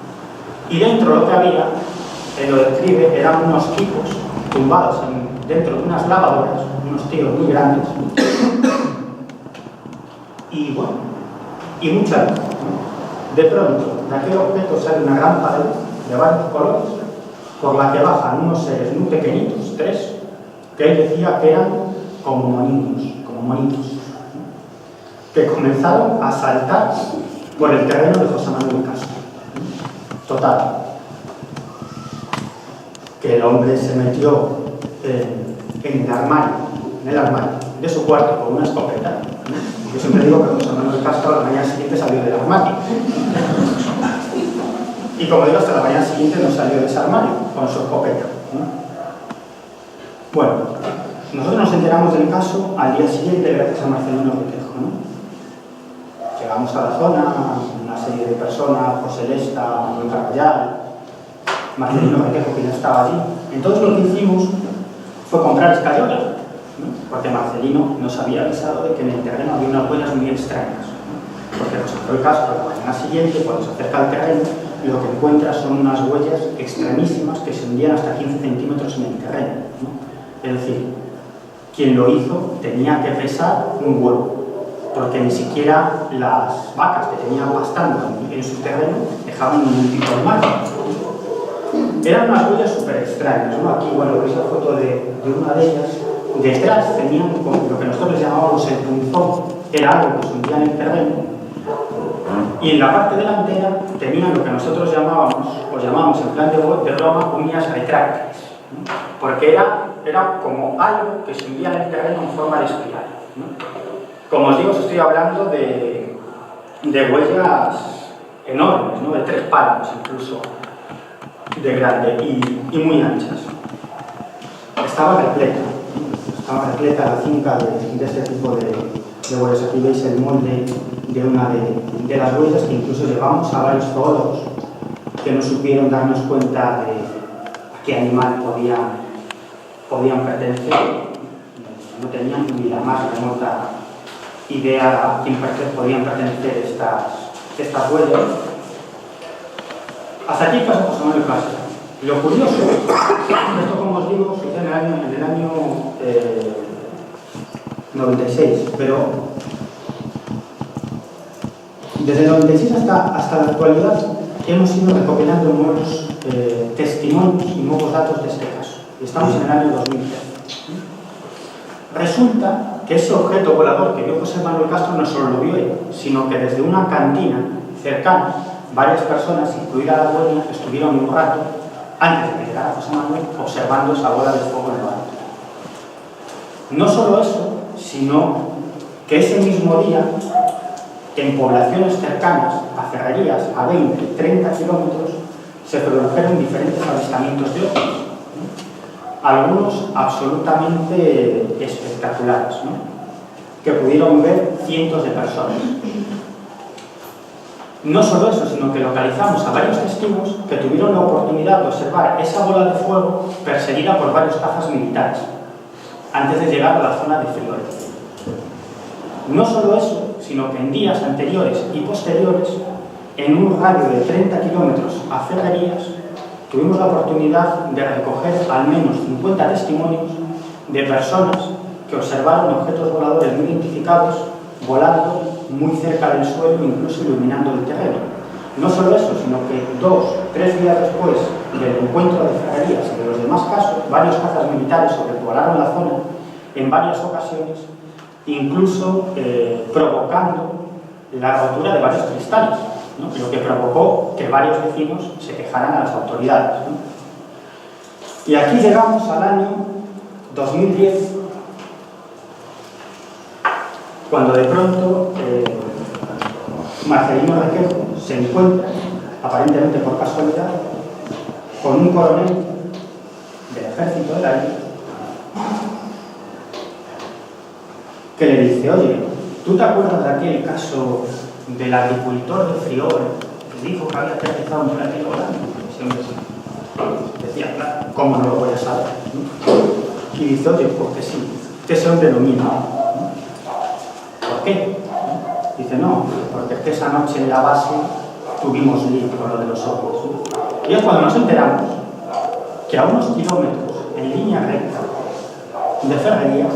Y dentro lo que había, él lo describe, eran unos tipos tumbados dentro de unas lavadoras, unos tíos muy grandes, y bueno, y mucha luz, ¿no? De pronto, de aquel objeto sale una gran pared de varios colores, por la que bajan unos seres muy pequeñitos, 3, que él decía que eran como monitos, ¿no? Que comenzaron a saltar por el terreno de José Manuel Castro. Total, que el hombre se metió en el armario de su cuarto con una escopeta, ¿no? Yo siempre digo que José Manuel Castro a la mañana siguiente salió del armario. Y como digo, hasta la mañana siguiente no salió de ese armario con su escopeta, ¿no? Bueno, nosotros nos enteramos del caso al día siguiente gracias a Marcelino Requejo, ¿no? Llegamos a la zona, una serie de personas, José Lesta, Manuel Carvallal, Marcelino Requejo, que ya estaba allí. Entonces lo que hicimos fue comprar escayola, ¿no? Porque Marcelino nos había avisado de que en el terreno había unas huellas muy extrañas, ¿no? Porque José Manuel Castro, la mañana siguiente, cuando se acerca al terreno, lo que encuentra son unas huellas extremísimas que se hundían hasta 15 centímetros en el terreno, ¿no? Es decir, quien lo hizo tenía que pesar un huevo, porque ni siquiera las vacas que tenían pastando en su terreno dejaban ningún tipo de marca. Eran unas huellas súper extrañas, ¿no? Aquí, bueno, veis la foto de una de ellas. Detrás tenían lo que nosotros les llamábamos el punzón, era algo que se hundía en el terreno, y en la parte delantera tenían lo que nosotros llamábamos en plan de broma, uñas retráctiles, ¿no? Porque era como algo que se hundía en el terreno en forma de espiral, ¿no? Como os digo, os estoy hablando de huellas enormes, ¿no? De 3 palmos incluso de grande y muy anchas. Estaba repleta la finca de este tipo de huellas. Aquí veis el molde de una de las huellas, que incluso llevamos a varios zoólogos que no supieron darnos cuenta de a qué animal podían pertenecer. No tenían ni la más remota idea a quién podían pertenecer estas huellas. Hasta aquí pasó José Manuel Castro. Lo curioso, esto como os digo, sucede en el año 96, pero desde el 96 hasta la actualidad hemos ido recopilando nuevos testimonios y nuevos datos de este caso. Estamos en el año 2013. Resulta que ese objeto volador que vio José Manuel Castro no solo lo vio él, sino que desde una cantina cercana, varias personas, incluida la dueña, estuvieron un rato, antes de que llegara José Manuel, observando esa bola de fuego en lo alto. No solo eso, sino que ese mismo día, en poblaciones cercanas a Ferrerías, a 20, 30 kilómetros, se produjeron diferentes avistamientos de ovnis, ¿no? Algunos absolutamente espectaculares, ¿no? Que pudieron ver cientos de personas. No solo eso, sino que localizamos a varios testigos que tuvieron la oportunidad de observar esa bola de fuego perseguida por varios cazas militares. antes de llegar a la zona de Friol. No solo eso, sino que en días anteriores y posteriores, en un radio de 30 kilómetros a Ferrerías, tuvimos la oportunidad de recoger al menos 50 testimonios de personas que observaron objetos voladores no identificados volando muy cerca del suelo, incluso iluminando el terreno. No solo eso, sino que 2-3 días después del encuentro de Ferrerías y de los demás casos, varios cazas militares sobrevolaron la zona en varias ocasiones, incluso provocando la rotura de varios cristales, ¿no? Lo que provocó que varios vecinos se quejaran a las autoridades, ¿no? Y aquí llegamos al año 2010, cuando de pronto Marcelino Requejo se encuentra, aparentemente por casualidad, con un coronel del Ejército del Aire que le dice: oye, ¿tú te acuerdas de aquel caso del agricultor de Friol que dijo que había aterrizado un platillo volando? Siempre decía, claro, ¿cómo no lo voy a saber? Y dice: oye, porque sí, que ese hombre lo mira. ¿Por qué? Dice: no, porque es que esa noche en la base tuvimos lío con lo de los ojos. Y es cuando nos enteramos que a unos kilómetros, en línea recta, de Ferrerías,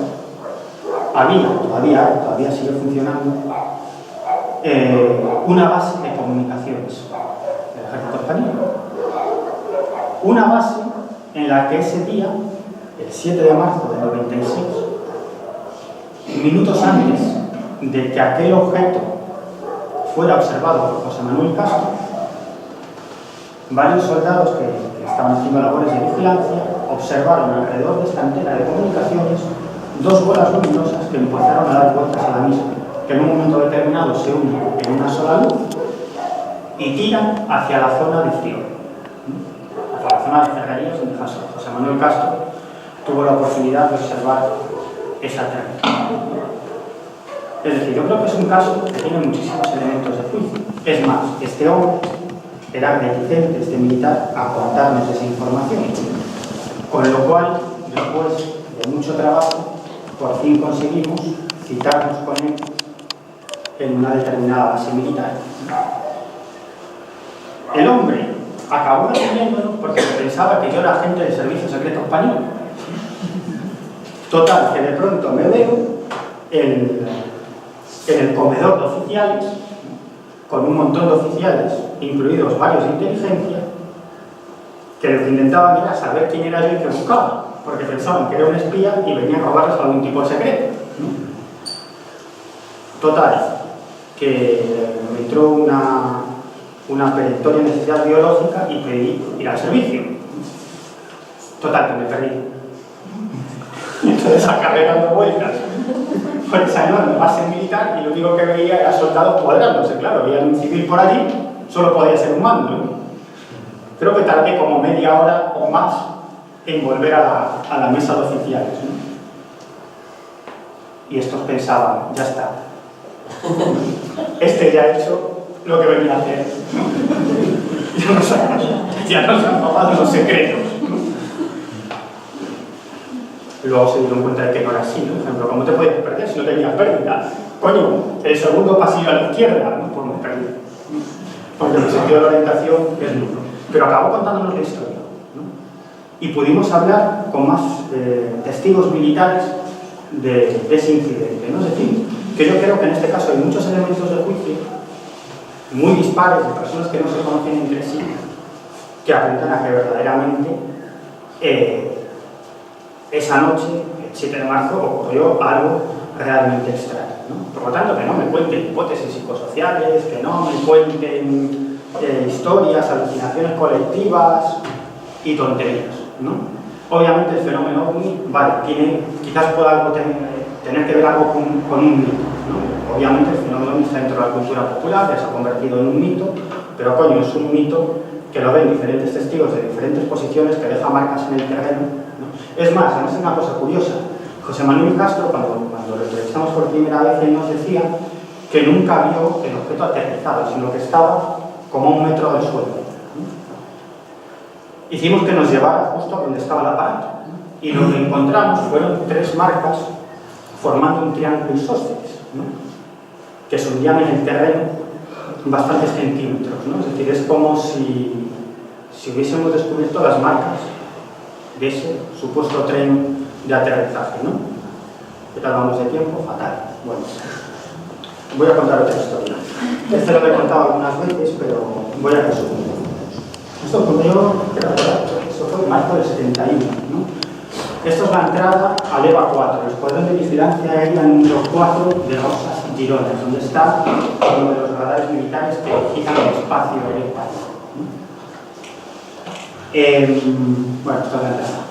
todavía sigue funcionando, una base de comunicaciones del Ejército Español. Una base en la que ese día, el 7 de marzo del 96, minutos antes de que aquel objeto fuera observado por José Manuel Castro, varios soldados que estaban haciendo labores de vigilancia observaron alrededor de esta antena de comunicaciones 2 bolas luminosas que empezaron a dar vueltas a la misma, que en un momento determinado se unen en una sola luz y tiran hacia la zona de Friol, hacia la zona de Ferrerías, donde José Manuel Castro tuvo la oportunidad de observar esa técnica. Es decir, yo creo que es un caso que tiene muchísimos elementos de juicio. Es más, este hombre era reticente, este militar, a contarnos esa información. Con lo cual, después de mucho trabajo, por fin conseguimos citarnos con él en una determinada base militar. El hombre acabó respondiéndolo porque pensaba que yo era agente del Servicio Secreto Español. Total, que de pronto me veo en el comedor de oficiales, con un montón de oficiales, incluidos varios de inteligencia, que lo que intentaban era saber quién era yo y qué buscaba, porque pensaban que era un espía y venía a robarles algún tipo de secreto, ¿no? Total, que me entró una perentoria necesidad biológica y pedí ir al servicio. Total, que me perdí. Y entonces acabé dando vueltas por esa enorme base militar y lo único que veía era soldados cuadrándose. Claro, había un civil por allí, solo podía ser un mando, ¿no? Creo que tardé como media hora o más en volver a la mesa de oficiales, ¿no? Y estos pensaban: ya está, este ya ha hecho lo que venía a hacer, ¿no? Ya nos han robado los secretos, ¿no? Luego se dieron cuenta de que no era así, ¿no? Por ejemplo, ¿cómo te podías perder si no tenías pérdida? Coño, el segundo pasillo a la izquierda, ¿no? Pues me perdí, ¿no? Porque el sentido de orientación es nulo. Pero acabó contándonos la historia, ¿no? Y pudimos hablar con más testigos militares de ese incidente, ¿no? Es decir, que yo creo que en este caso hay muchos elementos de juicio muy dispares de personas que no se conocen entre sí, que apuntan a que verdaderamente esa noche, el 7 de marzo, ocurrió algo realmente extraño, ¿no? Por lo tanto, que no me cuenten hipótesis psicosociales, que no me cuenten historias, alucinaciones colectivas y tonterías, ¿no? Obviamente el fenómeno OVNI, vale, quizás pueda algo tener que ver algo con un mito, ¿no? Obviamente el fenómeno OVNI está dentro de la cultura popular, ya se ha convertido en un mito, pero coño, es un mito que lo ven diferentes testigos de diferentes posiciones, que deja marcas en el terreno, ¿no? Es más, además es una cosa curiosa. José Manuel Castro, cuando lo entrevistamos por primera vez, él nos decía que nunca vio el objeto aterrizado, sino que estaba como a 1 metro del suelo. Hicimos que nos llevara justo a donde estaba el aparato. y lo que encontramos fueron 3 marcas formando un triángulo isósceles, ¿no? Que se hundían en el terreno bastantes centímetros, ¿no? Es decir, es como si hubiésemos descubierto las marcas de ese supuesto tren de aterrizaje, ¿no? ¿Qué tal vamos de tiempo? Fatal. Bueno, voy a contar otra historia. Este lo he contado algunas veces, pero voy a resumir. Esto ocurrió, esto fue en marzo del 71, ¿no? Esto es la entrada al EVA 4, el Escuadrón de Vigilancia Aérea número 4 de Rosas, Girona, donde está uno de los radares militares que vigilan el espacio aéreo. Bueno, esta es la entrada.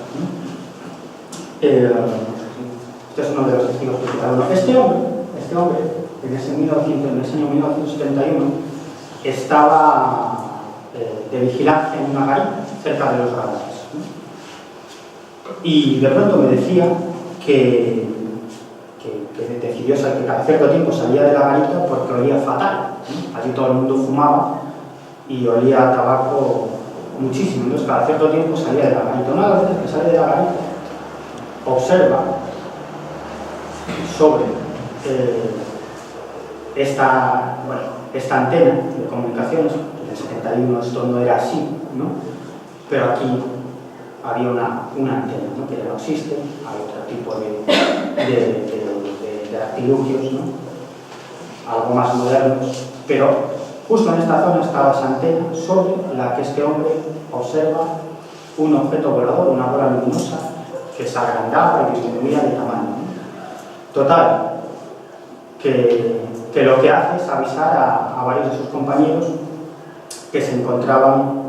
Este es uno de los testigos principales. Este hombre, en ese año 1971, estaba de vigilancia en una garita cerca de los radares. Y de pronto me decía que decidió que cada cierto tiempo salía de la garita porque olía fatal, ¿no? Allí todo el mundo fumaba y olía a tabaco muchísimo. Entonces cada cierto tiempo salía de la garita. Una de las veces que sale de la garita, observa sobre esta antena de comunicaciones. En el 71 esto no era así, ¿no? Pero aquí había una antena, ¿no? Que ya no existe, hay otro tipo de artilugios, ¿no? Algo más modernos, pero justo en esta zona estaba esa antena sobre la que este hombre observa un objeto volador, una bola luminosa que se agrandaba y disminuía de tamaño, ¿no? Total, que lo que hace es avisar a varios de sus compañeros que se encontraban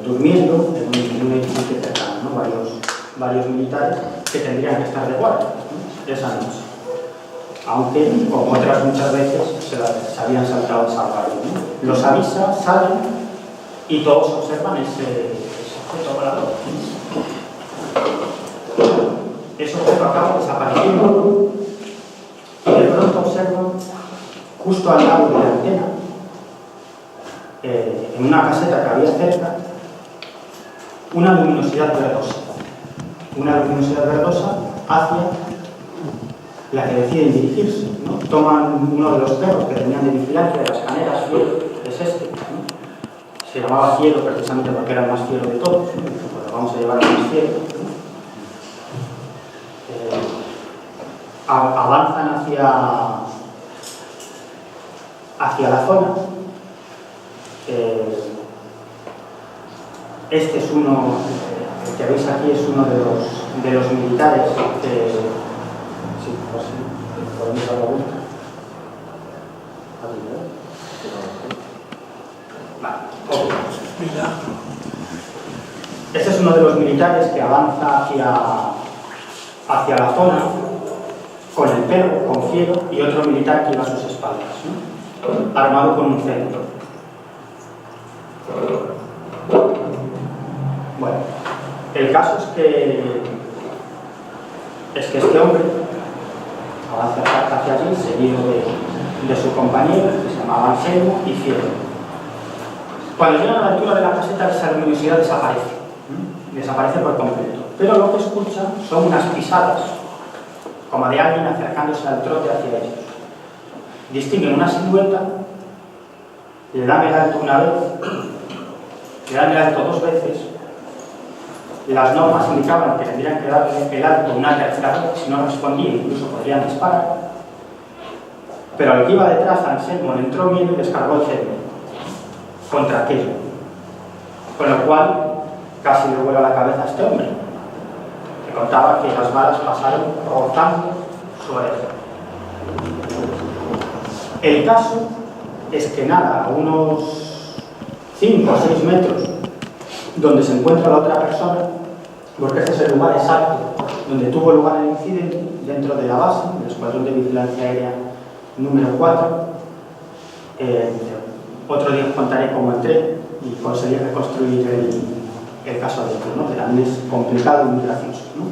durmiendo en un edificio cercano, ¿no? Varios militares que tendrían que estar de guardia, ¿no? Esa noche. Aunque, como otras muchas veces, se habían saltado esa guardia, ¿no? Los avisa, salen y todos observan ese objeto volador. Ese objeto acaba desapareciendo y de pronto observan justo al lado de la antena, en una caseta que había cerca, una luminosidad verdosa. Una luminosidad verdosa hacia la que deciden dirigirse, ¿no? Toman uno de los perros que tenían de vigilancia de las caneras, Cielo, es este, ¿no? Se llamaba Cielo precisamente porque era el más fiero de todos, ¿no? Pues lo vamos a llevar al más fiero, ¿no? Avanzan hacia la zona. Este es uno, el que veis aquí es uno de los militares que... Sí, pues sí, podemos dar la vuelta. Vale, este es uno de los militares que avanza hacia la zona con el perro, con Fiero, y otro militar que iba a sus espaldas, ¿no? Armado con un centro. Bueno, el caso es que este hombre avanza hacia allí, seguido de su compañero, que se llamaban Anselmo y Fiero. Cuando llegan a la altura de la caseta, esa luminosidad desaparece, desaparece por completo. Pero lo que escuchan son unas pisadas, como de alguien acercándose al trote hacia ellos. Distinguen una silueta, le dan el alto una vez, le dan el alto 2 veces. Las normas indicaban que tendrían que darle el alto una tercera vez, si no respondía incluso podrían disparar. Pero al que iba detrás, Anselmo, le entró miedo y descargó el cerebro contra aquello, con lo cual casi le vuela la cabeza a este hombre, que contaba que las balas pasaron rozando su oreja. El caso es que nada, a unos 5 o 6 metros donde se encuentra la otra persona, porque este es el lugar exacto donde tuvo lugar el incidente, dentro de la base, del Escuadrón de Vigilancia Aérea número 4. Otro día os contaré cómo entré y conseguí reconstruir el caso de esto, ¿no? Que también es complicado y muy gracioso, ¿no?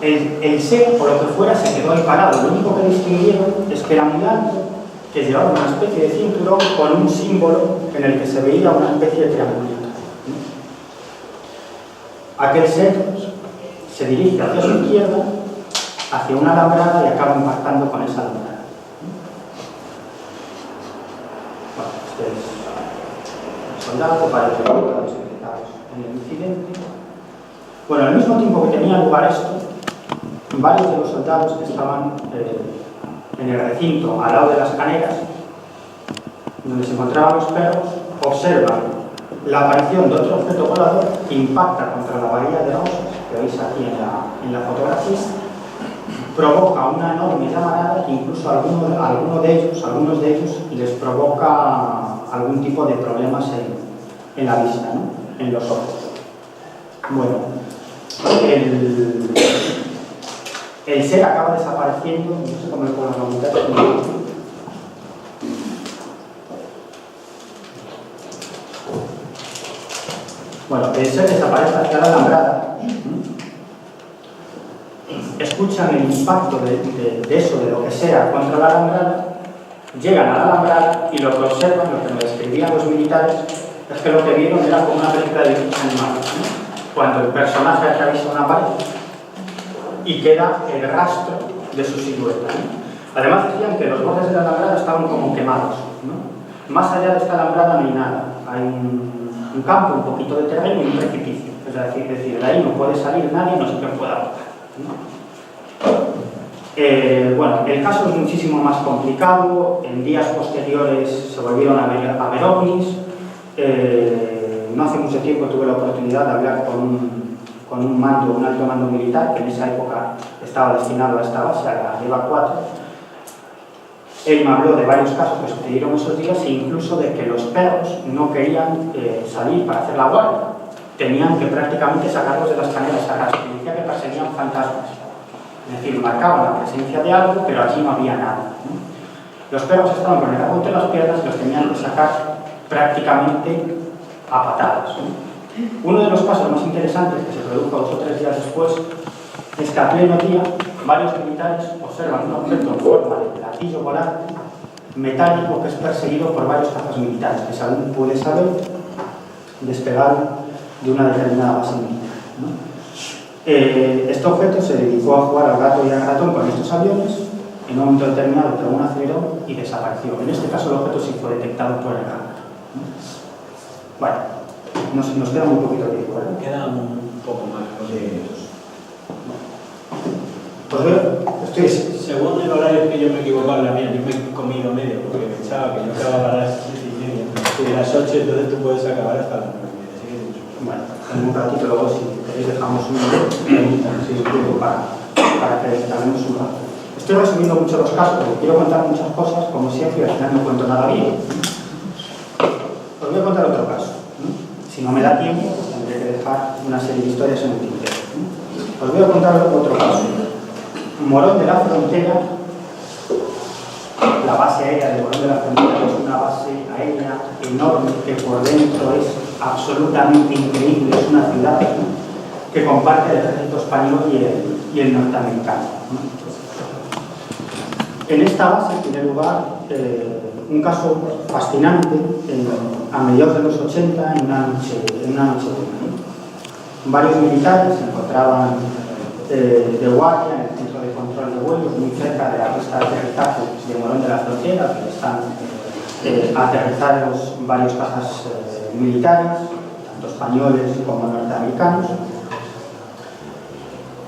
El SEO, por lo que fuera, se quedó ahí parado. Lo único que distinguieron es que era muy alto, que llevaba una especie de cinturón con un símbolo en el que se veía una especie de triangulito, ¿no? Aquel ser se dirige hacia su izquierda, hacia una alambrada y acaba impactando con esa alambrada. Bueno, este es el soldado, varios soldados implicados en el incidente. Bueno, al mismo tiempo que tenía lugar esto, varios de los soldados que estaban en el recinto al lado de las caneras, donde se encontraban los perros, observan la aparición de otro objeto volador que impacta contra la bahía de Rosas, que veis aquí en la fotografía, provoca una enorme llamarada que incluso a algunos de ellos les provoca algún tipo de problemas en la vista, ¿no? En los ojos. Bueno, el ser acaba desapareciendo, no sé cómo le puedo comentar. Bueno, el ser desaparece hacia la alambrada. Escuchan el impacto de eso, de lo que sea, contra la alambrada, llegan a la alambrada y lo que observan, lo que me describían los militares, es que lo que vieron era como una película de dibujos animados, ¿no? Cuando el personaje atraviesa una pared y queda el rastro de su silueta, ¿no? Además decían que los bordes de la alambrada estaban como quemados, ¿no? Más allá de esta alambrada no hay nada, hay un campo, un poquito de terreno y un precipicio, es decir, de ahí no puede salir nadie, no sé qué pueda tocar, ¿no? Bueno, el caso es muchísimo más complicado. En días posteriores se volvieron a ver ovnis. No hace mucho tiempo tuve la oportunidad de hablar con un alto mando militar que en esa época estaba destinado a esta base, a la EVA 4. Él me habló de varios casos que sucedieron esos días e incluso de que los perros no querían salir para hacer la guardia. Tenían que prácticamente sacarlos de las caneras a rastro. Decía que perseguían fantasmas. Es decir, marcaban la presencia de algo, pero allí no había nada, ¿no? Los perros estaban con el rabo entre las piernas y los tenían que sacar prácticamente a patadas, ¿no? Uno de los casos más interesantes que se produjo 2 o 3 días después es que a pleno día varios militares observan un objeto en forma de platillo volante metálico que es perseguido por varios cazas militares que, según pude saber, despegaron de una determinada base militar, ¿no? Este objeto se dedicó a jugar al gato y al ratón con estos aviones. En un momento determinado pegó un acelerón y desapareció. En este caso el objeto sí fue detectado por el radar. Bueno, nos queda muy poquito tiempo, ¿verdad? Queda un poco más. Pues veo, según el horario que yo me he equivocado en la mía, yo me he comido medio porque pensaba que yo acababa a las 7:30 y a las 8, entonces tú puedes acabar hasta las 9:30. Bueno, en un ratito luego si queréis dejamos un tiempo para que hablemos un rato. Estoy resumiendo mucho los casos porque quiero contar muchas cosas, como siempre, y al final no cuento nada bien. Os voy a contar otro caso, ¿no? Si no me da tiempo, pues tendré que dejar una serie de historias en el tintero, ¿no? Os voy a contar otro caso. Morón de la Frontera, la base aérea de Morón de la Frontera es una base aérea enorme que por dentro es absolutamente increíble, es una ciudad, ¿no?, que comparte el ejército español y el norteamericano, ¿no? En esta base tiene lugar un caso fascinante a mediados de los 80 en una noche varios militares se encontraban de guardia en el centro de control de vuelos muy cerca de la pista de aterrizaje de Morón de la Frontera, donde están aterrizados varios cazas militares, tanto españoles como norteamericanos.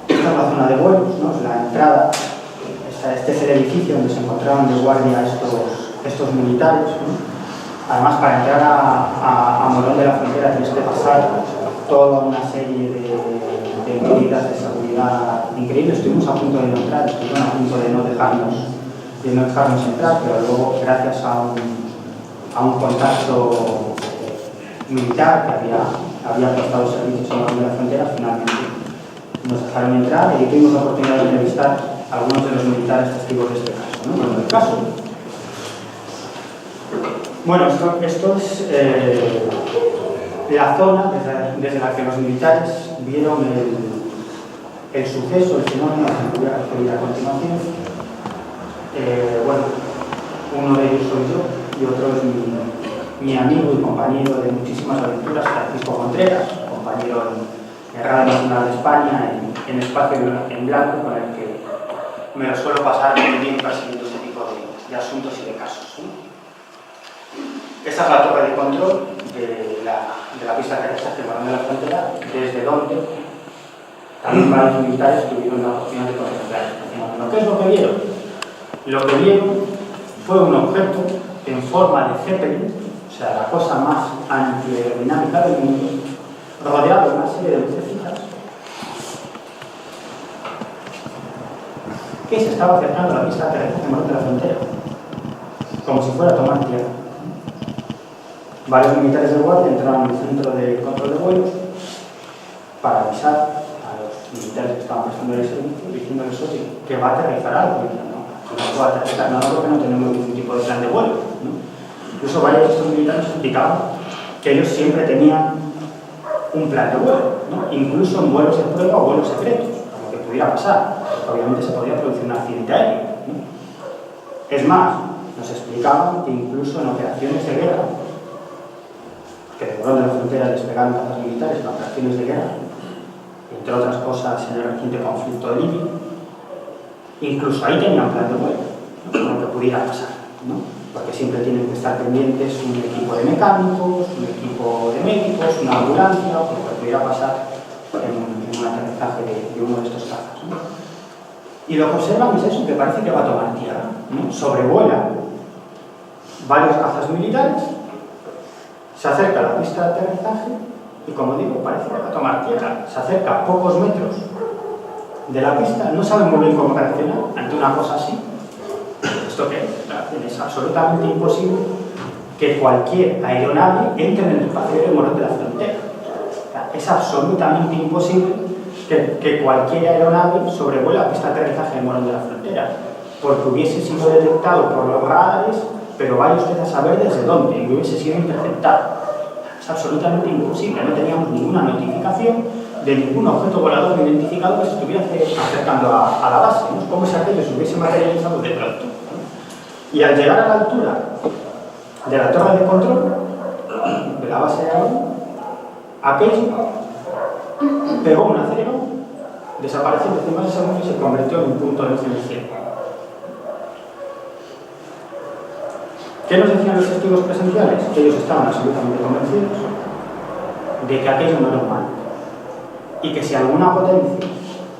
Esta es la zona de vuelos, ¿no? Es la entrada. Este es el edificio donde se encontraban de guardia estos militares, ¿no? Además, para entrar a Morón de la Frontera tienes que pasar toda una serie de medidas de seguridad increíbles. Estuvimos a punto de no entrar, estuvimos a punto de no dejarnos entrar, pero luego, gracias a un contacto militar que había prestado servicios en Morón de la Frontera, finalmente nos dejaron entrar y tuvimos la oportunidad de entrevistar a algunos de los militares testigos de este caso, ¿no? Bueno, el caso. Bueno, esto es la zona desde la que los militares vieron el suceso, el fenómeno al que voy a referir a continuación. Bueno, uno de ellos soy yo y otro es mi amigo y compañero de muchísimas aventuras, Francisco Contreras, compañero Radio Nacional de España, en Espacio en Blanco, con el que me lo suelo pasar muy bien persiguiendo este tipo de asuntos y de casos, ¿no? Esta es la torre de control de la pista de aterrizaje Morón de la Frontera, desde donde también varios militares tuvieron la oportunidad de contemplar el fenómeno. ¿Qué es lo que vieron? Lo que vieron fue un objeto en forma de Zeppelin, o sea, la cosa más antiaerodinámica del mundo, rodeado de una serie de lucecitas, que se estaba acercando a la pista de aterrizaje Morón de la Frontera, como si fuera a tomar tierra. Varios militares de guardia entraron en el centro de control de vuelos para avisar a los militares que estaban prestando el servicio, diciéndoles, oye, que va a aterrizar algo. Y no puede aterrizar nada porque no tenemos ningún tipo de plan de vuelo, ¿no? Incluso varios de estos militares explicaban que ellos siempre tenían un plan de vuelo, ¿no? Incluso en vuelos de prueba o vuelos secretos, como que pudiera pasar, porque obviamente se podía producir un accidente aéreo, ¿no? Es más, nos explicaban que incluso en operaciones de guerra, que de Morón de la Frontera despegaron cazas militares en operaciones de guerra, entre otras cosas en el reciente conflicto de Libia, incluso ahí tenían plan de vuelo, ¿no? Como que pudiera pasar, ¿no? Porque siempre tienen que estar pendientes un equipo de mecánicos, un equipo de médicos, una ambulancia, o lo que pudiera pasar en un aterrizaje de uno de estos cazas, ¿no? Y lo que observan es eso, que parece que va a tomar tierra, ¿no? Sobrevuela varios cazas militares, se acerca a la pista de aterrizaje y, como digo, parece que va a tomar tierra. Se acerca a pocos metros de la pista, no saben muy bien cómo reaccionar ante una cosa así. ¿Esto qué es? Es absolutamente imposible que cualquier aeronave entre en el espacio aéreo Morón de la Frontera. O sea, es absolutamente imposible que cualquier aeronave sobrevuele la pista de aterrizaje de Morón de la Frontera, porque hubiese sido detectado por los radares, pero vaya usted a saber desde dónde, y hubiese sido interceptado. Es absolutamente imposible, no teníamos ninguna notificación de ningún objeto volador no identificado que se estuviera acercando a la base, ¿no? Es como si aquello se hubiese materializado de pronto, ¿no? Y al llegar a la altura de la torre de control de la base de avión, aquello pegó un acelerón, desapareció en 15 segundos y se convirtió en un punto de luz en el cielo. ¿Qué nos decían los testigos presenciales? Que ellos estaban absolutamente convencidos de que aquello no era humano y que si alguna potencia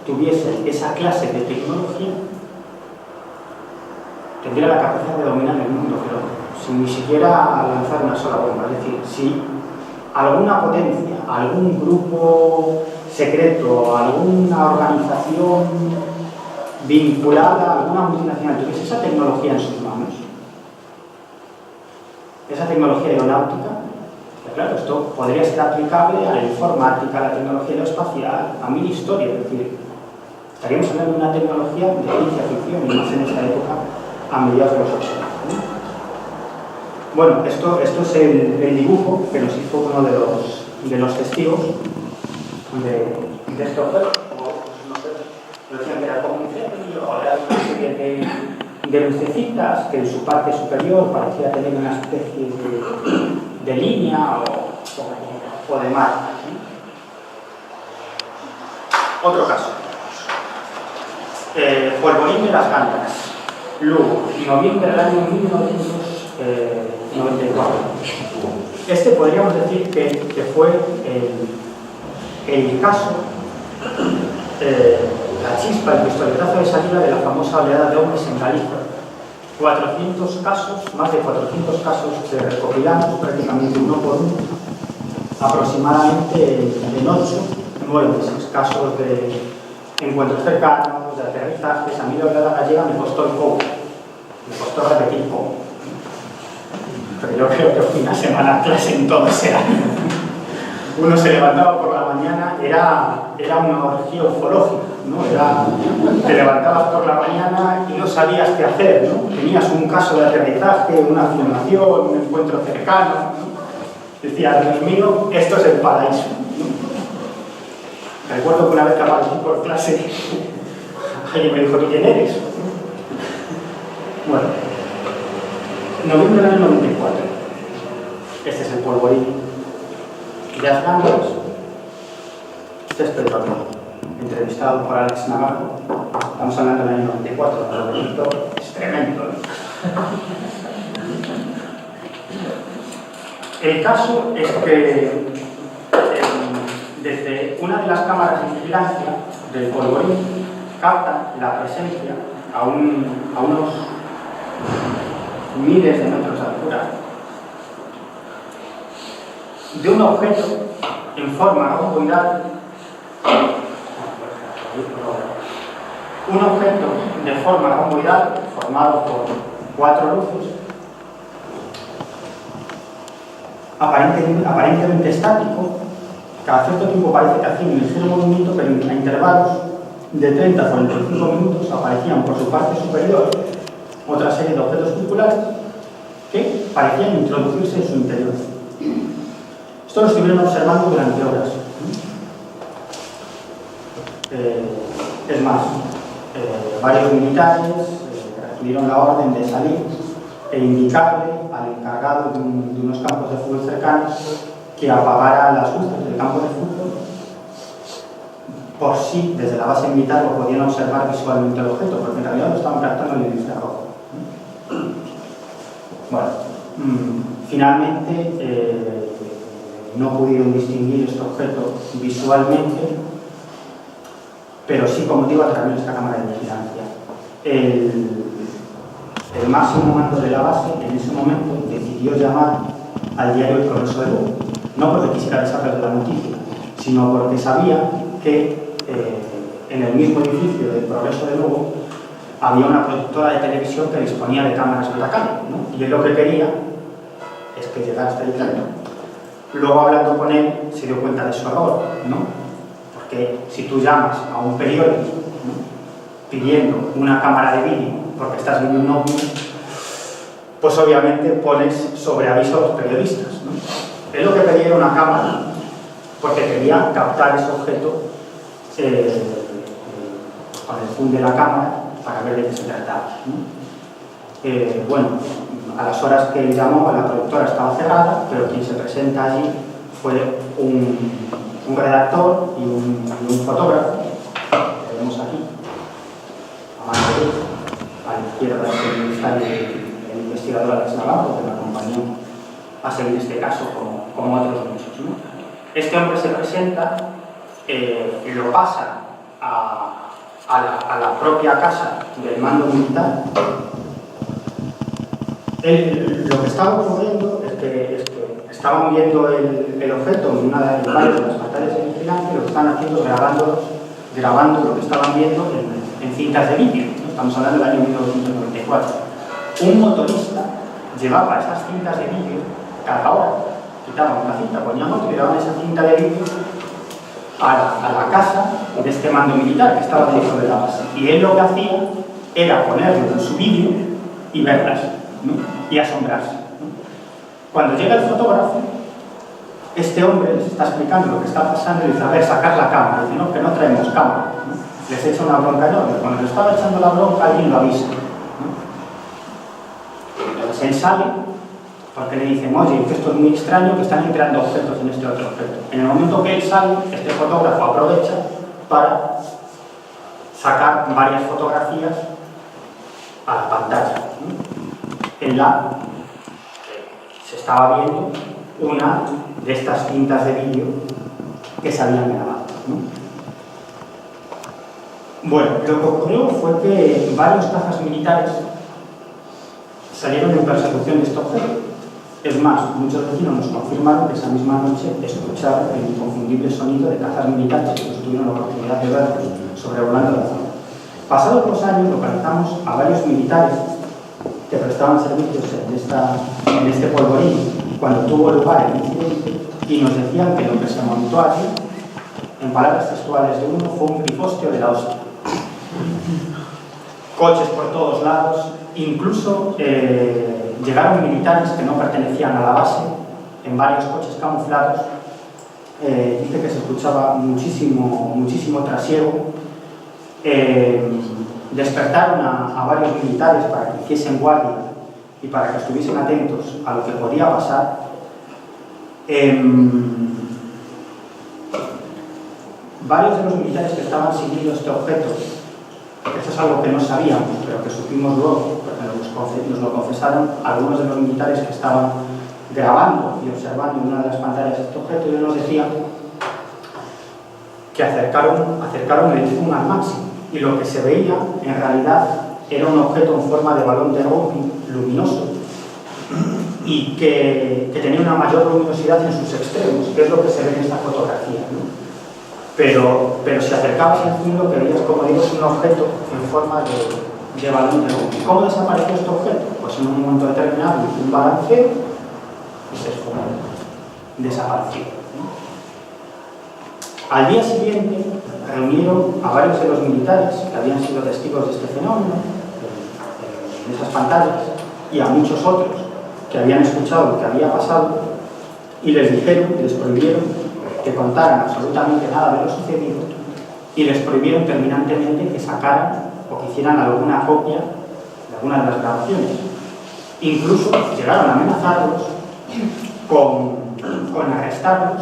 tuviese esa clase de tecnología, tendría la capacidad de dominar el mundo, pero sin ni siquiera lanzar una sola bomba. Es decir, si alguna potencia, algún grupo secreto, alguna organización vinculada a alguna multinacional tuviese esa tecnología en sus manos, esa tecnología aeronáutica, claro, esto podría ser aplicable a la informática, a la tecnología aeroespacial, a mil historias, es decir, estaríamos hablando de una tecnología de ciencia ficción, y más en esta época, a mediados de los 80. Bueno, esto es el dibujo que nos hizo uno de los testigos de este objeto. No sé, decían que era como un Zeppelin, o era una serie de lucecitas que en su parte superior parecía tener una especie de línea o de marca, ¿sí? Otro caso. Polvorín de las Gándaras, Lugo, noviembre del año 1994. Este podríamos decir que fue el caso, la chispa, el pistoletazo de salida de la famosa oleada de ovnis en Galicia. 400 casos, más de 400 casos recopilados prácticamente uno por uno, aproximadamente en 8, 9 meses, casos de encuentros cercanos, de aterrizajes. A mí la oleada gallega me costó el cobre, me costó repetir poco, pero yo creo que fue una semana clase en todo ese año. Uno se levantaba por la mañana, era una orgía ufológica, ¿no? Te levantabas por la mañana y no sabías qué hacer, ¿no? Tenías un caso de aterrizaje, una filmación, un encuentro cercano, ¿no? Decías, Dios mío, esto es el paraíso, ¿no? Recuerdo que una vez que aparecí por clase, alguien me dijo, ¿tú quién eres? Bueno, noviembre del año 94. Este es el polvorín de las Gándaras. Este es Pedro Aquino, entrevistado por Alex Navarro. Estamos hablando del año 94, pero el grito es tremendo, ¿no? El caso es que desde una de las cámaras de vigilancia del polvorín captan la presencia a unos miles de metros de altura de un objeto en forma romboidal, un objeto de forma romboidal formado por 4 luces, aparentemente estático. Cada cierto tiempo parece que hacía un ligero movimiento, pero a intervalos de 30 a 45 minutos aparecían por su parte superior otra serie de objetos circulares que parecían introducirse en su interior. Esto lo estuvieron observando durante horas. Es más, varios militares recibieron la orden de salir e indicarle al encargado de unos campos de fútbol cercanos que apagara las luces del campo de fútbol por si desde la base militar lo podían observar visualmente el objeto, porque en realidad lo estaban captando en el infrarrojo. Bueno, finalmente no pudieron distinguir este objeto visualmente, pero sí, como digo, a través de esta cámara de vigilancia. El máximo mando de la base en ese momento decidió llamar al diario El Progreso de Lugo, no porque quisiera deshacer la noticia, sino porque sabía que en el mismo edificio del Progreso de Lugo había una productora de televisión que disponía de cámaras en la calle, ¿no? Y él lo que quería es que llegara hasta el plano. Luego, hablando con él, se dio cuenta de su error, ¿no? Porque si tú llamas a un periódico, ¿no?, pidiendo una cámara de vídeo porque estás viendo un ovni, pues obviamente pones sobre aviso a los periodistas, ¿no? Él lo que pedía era una cámara porque quería captar ese objeto con el zoom de la cámara para ver de qué se trataba, ¿no? Bueno, a las horas que él llamó, la productora estaba cerrada, pero quien se presenta allí fue un redactor y un fotógrafo, que vemos aquí, a mano derecha, a la izquierda está el investigador Alex Navarro, que me acompañó a seguir este caso como otros muchos, ¿no? Este hombre se presenta y lo pasa a la propia casa del mando militar. Lo que estaba ocurriendo es que estaban viendo el objeto en una de las pantallas de vigilancia y lo que estaban haciendo grabando lo que estaban viendo en cintas de vídeo, ¿no? Estamos hablando del año 1994. Un motorista llevaba esas cintas de vídeo cada hora, quitaba una cinta, ponían otra y llevaban esa cinta de vídeo a la casa de este mando militar que estaba dentro de la base. Y él lo que hacía era ponerlo en su vídeo y verlas, ¿no?, y asombrarse, ¿no? Cuando llega el fotógrafo, este hombre les está explicando lo que está pasando y dice: a ver, sacar la cámara. Dice: no, que no traemos cámara, ¿no? Les echa una bronca enorme. Cuando le estaba echando la bronca, alguien lo avisa, ¿no? Entonces él sale porque le dicen: oye, que esto es muy extraño, que están entrando objetos en este otro objeto. En el momento que él sale, este fotógrafo aprovecha para sacar varias fotografías a la pantalla, ¿no?, en la que se estaba viendo una de estas cintas de vídeo que se habían grabado, ¿no? Bueno, lo que ocurrió fue que varios cazas militares salieron en persecución de este objeto. Es más, muchos vecinos nos confirmaron que esa misma noche escucharon el inconfundible sonido de cazas militares que tuvieron la oportunidad de verlos sobrevolando la zona. Pasados los años localizamos a varios militares que prestaban servicios en este polvorín cuando tuvo lugar el incidente y nos decían que lo que se montó allí, en palabras textuales de uno, fue un pifostio de la hostia. Coches por todos lados, incluso llegaron militares que no pertenecían a la base en varios coches camuflados. Dice que se escuchaba muchísimo trasiego. Despertaron a varios militares para que hiciesen guardia y para que estuviesen atentos a lo que podía pasar. varios de los militares que estaban siguiendo este objeto, esto es algo que no sabíamos, pero que supimos luego, porque nos lo confesaron algunos de los militares que estaban grabando y observando en una de las pantallas de este objeto, y ellos nos decían que acercaron el zoom al máximo, y lo que se veía en realidad era un objeto en forma de balón de rugby luminoso y que tenía una mayor luminosidad en sus extremos, que es lo que se ve en esta fotografía, ¿no? Pero si acercabas el zoom, lo que veías, como digo, es un objeto en forma de balón de rugby. ¿Cómo desapareció este objeto? Pues en un momento determinado hizo un balanceo y se esfumó, desapareció, ¿no? Al día siguiente reunieron a varios de los militares que habían sido testigos de este fenómeno en esas pantallas y a muchos otros que habían escuchado lo que había pasado, y les dijeron y les prohibieron que contaran absolutamente nada de lo sucedido, y les prohibieron terminantemente que sacaran o que hicieran alguna copia de alguna de las grabaciones. Incluso llegaron a amenazarlos con arrestarlos,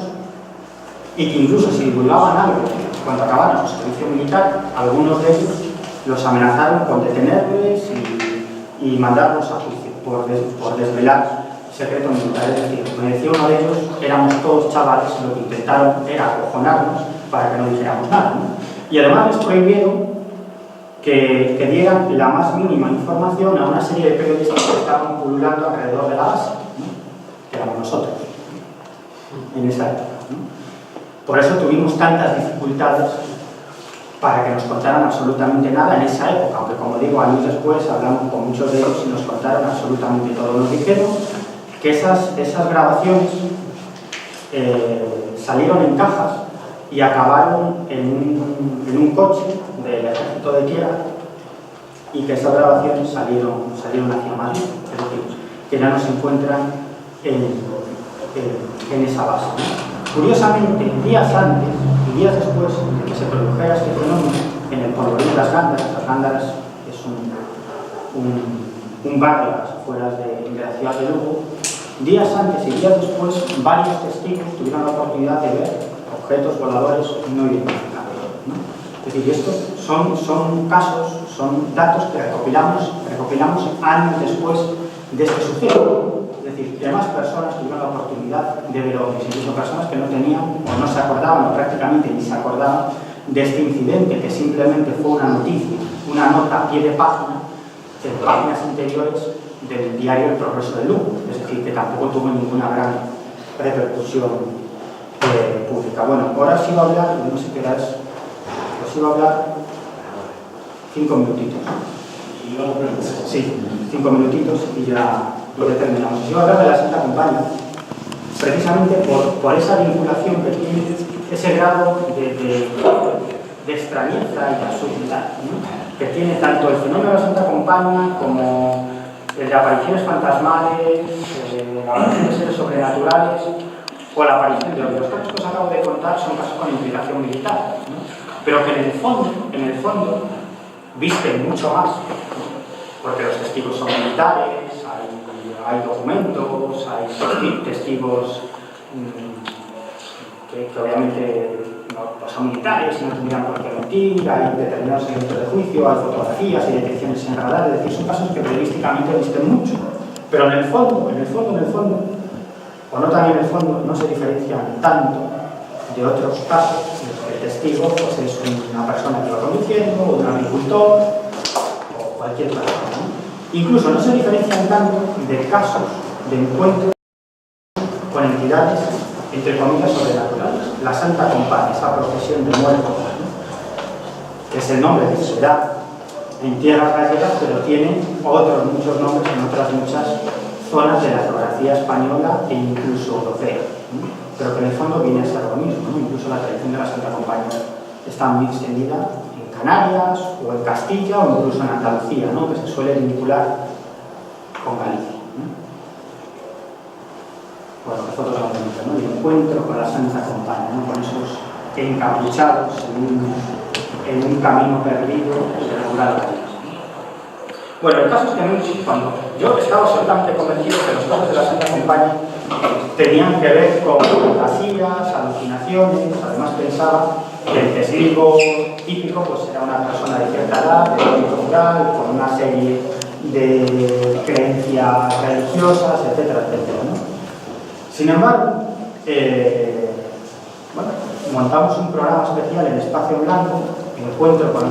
y que incluso si divulgaban algo cuando acabaran su servicio militar, algunos de ellos los amenazaron con detenerles y mandarlos a juicio por desvelar secretos militares. Es decir, me decía uno de ellos, éramos todos chavales, lo que intentaron era acojonarnos para que no dijéramos nada, ¿no? Y además les prohibieron que dieran la más mínima información a una serie de periodistas que estaban pululando alrededor de la base, ¿no? Que éramos nosotros en esa época, ¿no? Por eso tuvimos tantas dificultades para que nos contaran absolutamente nada en esa época, aunque, como digo, años después hablamos con muchos de ellos y nos contaron absolutamente todo. Nos dijeron que esas grabaciones salieron en cajas y acabaron en un coche del ejército de tierra, y que esas grabaciones salieron hacia Madrid, es decir, que ya no se encuentran en esa base, ¿no? Curiosamente, días antes y días después de que se produjera este fenómeno en el polvorín de las Gándaras es un barrio a las afueras de la ciudad de Lugo, días antes y días después varios testigos tuvieron la oportunidad de ver objetos voladores no identificados, ¿no? Es decir, estos son casos, son datos que recopilamos años después de este suceso. Es decir, que más personas tuvieron la oportunidad de ver ovnis, incluso personas que no tenían o no se acordaban o prácticamente ni se acordaban de este incidente, que simplemente fue una noticia, una nota a pie de página en páginas interiores del diario El Progreso de Lugo, es decir, que tampoco tuvo ninguna gran repercusión pública. Bueno, ahora os iba a hablar, no sé qué hora es, os iba a hablar 5 minutitos. Sí, 5 minutitos y ya terminamos. Os iba a hablar de la Santa Compañía, precisamente por esa vinculación que tiene, ese grado de extrañeza y de absurdidad, ¿no? Que tiene tanto el fenómeno de la Santa Compañía como el de apariciones fantasmales, la aparición de seres sobrenaturales o la aparición de los casos que os acabo de contar son casos con implicación militar, ¿no? Pero que en el fondo visten mucho más, ¿no? Porque los testigos son militares, hay documentos, hay testigos que obviamente no son militares y no tendrían por qué mentir, hay determinados elementos de juicio, hay fotografías, hay detecciones en radar, es decir, son casos que periodísticamente visten mucho, pero en el fondo, o no tan en el fondo, no se diferencian tanto de otros casos en los que el testigo pues, es una persona que va conduciendo, un agricultor o cualquier persona, ¿no? Incluso no se diferencian tanto de casos de encuentros con entidades, entre comillas, sobrenaturales. La Santa Compañía, esa procesión de muertos, ¿no? Que es el nombre que se da en tierras gallegas, pero tiene otros muchos nombres en otras muchas zonas de la geografía española e incluso europea, ¿no? Pero que en el fondo viene a ser lo mismo, ¿no? Incluso la tradición de la Santa Compañía está muy extendida en Canarias o en Castilla o incluso en Andalucía, ¿no? Que se suele vincular con Galicia, ¿no? Bueno, la foto de la bonita, ¿no? El encuentro con la Santa Compañía, ¿no? Con esos encapuchados en un camino perdido de rural gallegos. Bueno, el caso es que cuando yo estaba absolutamente convencido que los casos de la Santa Compañía tenían que ver con fantasías, alucinaciones alucinaciones. Además pensaba que el testigo típico pues, era una persona de cierta edad, de ámbito rural, con una serie de creencias religiosas, etcétera, etcétera, ¿no? Sin embargo, bueno, montamos un programa especial en Espacio en Blanco, encuentro con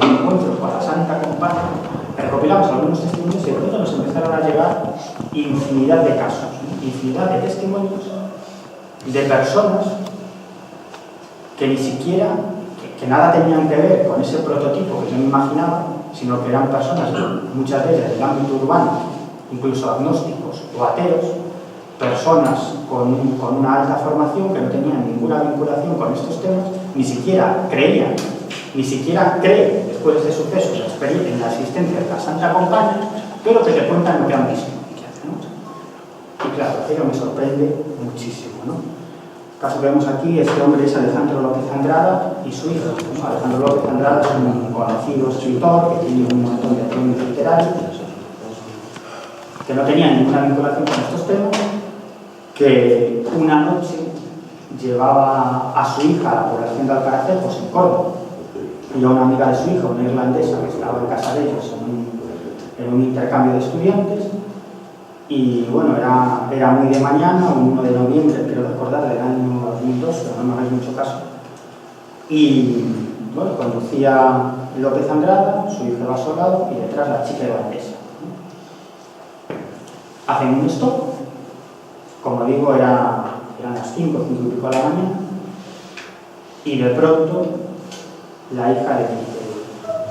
la Santa Compañía, recopilamos algunos testimonios y de pronto nos empezaron a llegar infinidad de casos, infinidad de testimonios de personas que ni siquiera, que nada tenían que ver con ese prototipo que yo me imaginaba, sino que eran personas, muchas de ellas del ámbito urbano, incluso agnósticos o ateos, personas con una alta formación que no tenían ninguna vinculación con estos temas, ni siquiera creían, ni siquiera creen después de sucesos en la existencia de la Santa Compañía, pero que te cuentan lo que han visto. ¿No? Y claro, aquello me sorprende muchísimo, ¿no? El caso que vemos aquí, este hombre es Alejandro López Andrada y su hijo, ¿no? Alejandro López Andrada es un conocido escritor que tiene un montón de premios literarios, que no tenía ninguna vinculación con estos temas, que una noche llevaba a su hija a la población de Alcaracejos, en Córdoba, y a una amiga de su hija, una irlandesa que estaba en casa de ellos en un intercambio de estudiantes. Y bueno, era muy de mañana, un 1 de noviembre, creo recordar, del año 2002, pero no me hagáis mucho caso. Y bueno, conducía López Andrada, su hijo va soldado y detrás la chica irlandesa. Hacen un stop, como digo, eran las 5 y pico de la mañana, y de pronto la hija le dice: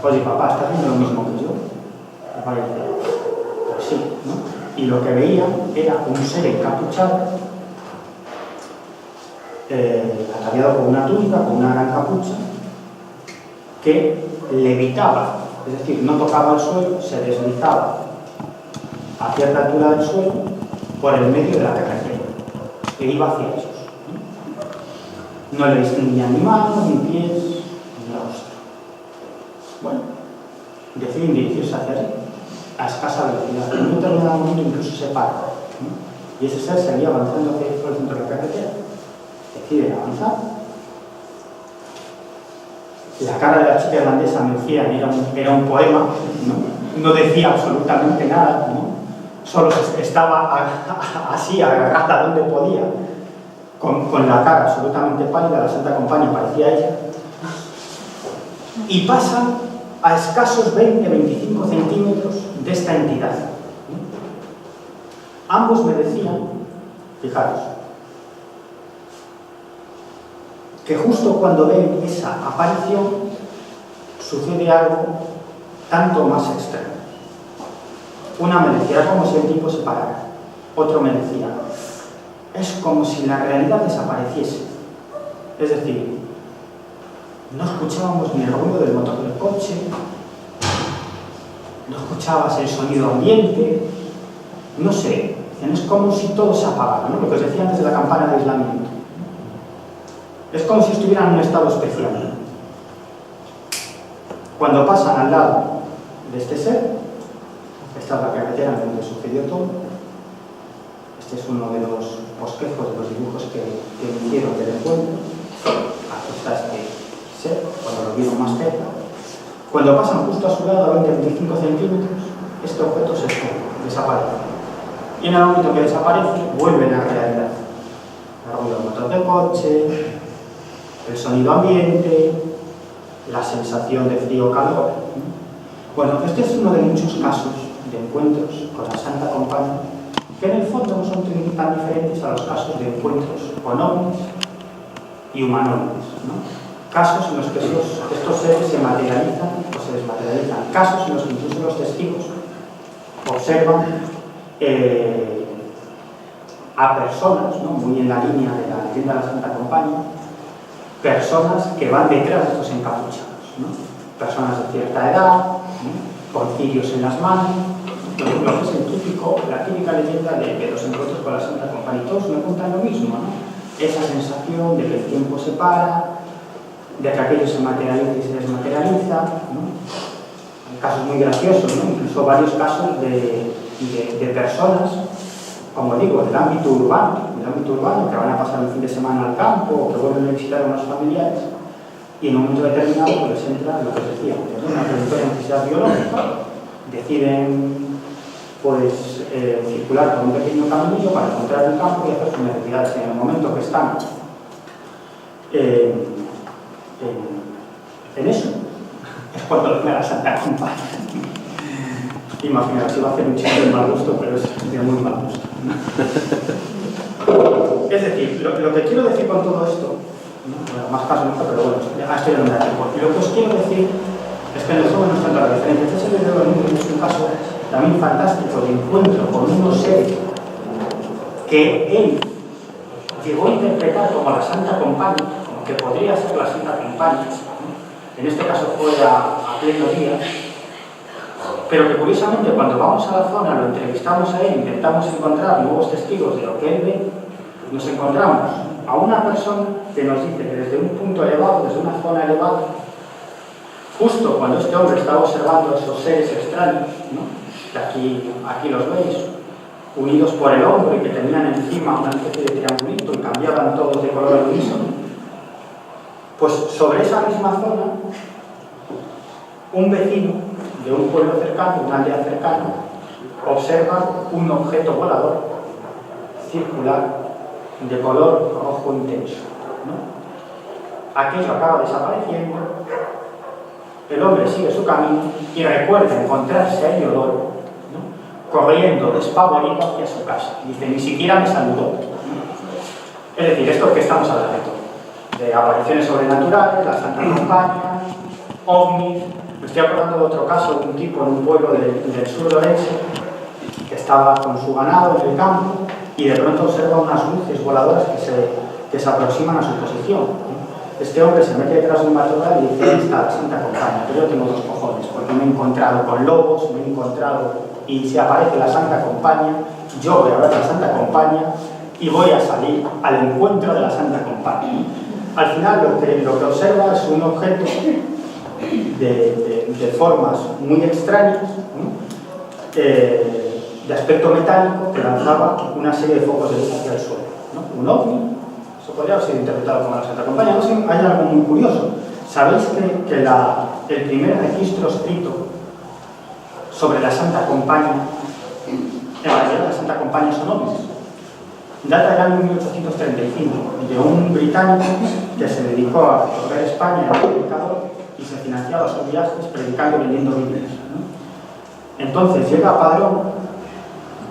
oye papá, ¿estás haciendo lo mismo que yo? El padre dice: pues sí, ¿no? Y lo que veía era un ser encapuchado, ataviado con una túnica, con una gran capucha, que levitaba, es decir, no tocaba el suelo, se deslizaba a cierta altura del suelo por el medio de la carretera e iba hacia ellos. No le distinguía ni manos, ni pies, ni rostro. Bueno, deciden dirigirse hacia allí a escasa velocidad. En un determinado momento incluso se para, ¿no? Y ese ser seguía avanzando hacia el centro de la carretera. Deciden avanzar. La cara de la chica irlandesa, me decían, era un poema, no decía absolutamente nada, ¿no? Solo estaba así, agarrada donde podía, con la cara absolutamente pálida. La Santa Compañía parecía ella. Y pasan a escasos 20-25 centímetros de esta entidad. Ambos me decían, fijaros, que justo cuando ven esa aparición sucede algo tanto más extremo. Una me decía, como si el tipo se parara. Otro me decía, es como si la realidad desapareciese. Es decir, no escuchábamos ni el ruido del motor del coche, no escuchabas el sonido ambiente, no sé, es como si todo se apagara, ¿no? Lo que os decía antes de la campana de aislamiento. Es como si estuvieran en un estado especial. Cuando pasan al lado de este ser, esta es la carretera en donde sucedió todo. Este es uno de los bosquejos, de los dibujos que me hicieron del encuentro. Aquí está este ser, cuando lo vieron más cerca. Cuando pasan justo a su lado, a 20-25 centímetros, este objeto se esconde, desaparece. Y en el momento que desaparece, vuelve a la realidad. El ruido del motor del coche, el sonido ambiente, la sensación de frío-calor. Bueno, este es uno de muchos casos de encuentros con la Santa Compañía, que en el fondo no son tan diferentes a los casos de encuentros con ovnis y humanoides, ¿no? Casos en los que estos seres se materializan o se desmaterializan, casos en los que incluso los testigos observan a personas, ¿no? Muy en la línea de la leyenda de la Santa Compañía, personas que van detrás de estos encapuchados, ¿no? Personas de cierta edad, ¿no? Con cirios en las manos. Lo que es la típica leyenda de los encuentros con la Santa Compañía. Todos me cuentan lo mismo, ¿no? Esa sensación de que el tiempo se para, de que aquello se materializa y se desmaterializa, ¿no? Hay casos muy graciosos, ¿no? Incluso varios casos de personas, como digo, del ámbito urbano, el ámbito urbano, que van a pasar un fin de semana al campo o que vuelven a visitar a unos familiares, y en un momento determinado pues les entra lo que os decía, una trayectoria necesidad biológica, deciden pues circular por un pequeño caminillo para encontrar el campo y hacer sus necesidades. En el momento que están en eso, es cuando los la Santa Compañía. Imaginaos, iba a hacer un chiste de mal gusto, pero es de muy mal gusto. Es decir, lo que quiero decir con todo esto, bueno, más caso no, pero bueno, esto ya no me da tiempo. Y lo que os quiero decir es que en el juego no están todas las diferencias. Este video es un caso también fantástico de encuentro con unos seres que él llegó a interpretar como la Santa Compañía, como que podría ser la Santa Compañía. En este caso fue a pleno día, pero que curiosamente cuando vamos a la zona, lo entrevistamos a él, intentamos encontrar nuevos testigos de lo que él ve, nos encontramos a una persona que nos dice que desde un punto elevado, desde una zona elevada, justo cuando este hombre estaba observando a esos seres extraños, ¿no? Que aquí los veis, unidos por el hombro y que tenían encima una especie de triangulito y cambiaban todos de color al unísono, pues sobre esa misma zona, un vecino de un pueblo cercano, una aldea cercana, observa un objeto volador circular de color rojo intenso, ¿no? Aquello acaba desapareciendo, el hombre sigue su camino y recuerda encontrarse a Iodoro, ¿no? Corriendo despavorido hacia su casa. Dice, ni siquiera me saludó. Es decir, esto que estamos hablando de apariciones sobrenaturales, la Santa Compañía, ovnis. Me estoy acordando de otro caso de un tipo en un pueblo del sur de Orense que estaba con su ganado en el campo y de pronto observa unas luces voladoras que se aproximan a su posición. Este hombre se mete detrás de un matorral y dice, está la Santa Compañía, pero yo tengo dos cojones, porque me he encontrado con lobos, me he encontrado, y si aparece la Santa Compañía, yo voy a ver la Santa Compañía y voy a salir al encuentro de la Santa Compañía. Al final lo que observa es un objeto de formas muy extrañas, ¿no? De aspecto metálico, que lanzaba una serie de focos de luz hacia el suelo, ¿no? Un ovni. Eso podría haber sido interpretado como la Santa Compañía. No sé, hay algo muy curioso. ¿Sabéis que el primer registro escrito sobre la Santa Compañía, en realidad la Santa Compañía son ovnis, data del año 1835, de un británico que se dedicó a recorrer España en el predicador y se financiaba sus viajes predicando y vendiendo Biblias, ¿no? Entonces llega a Padrón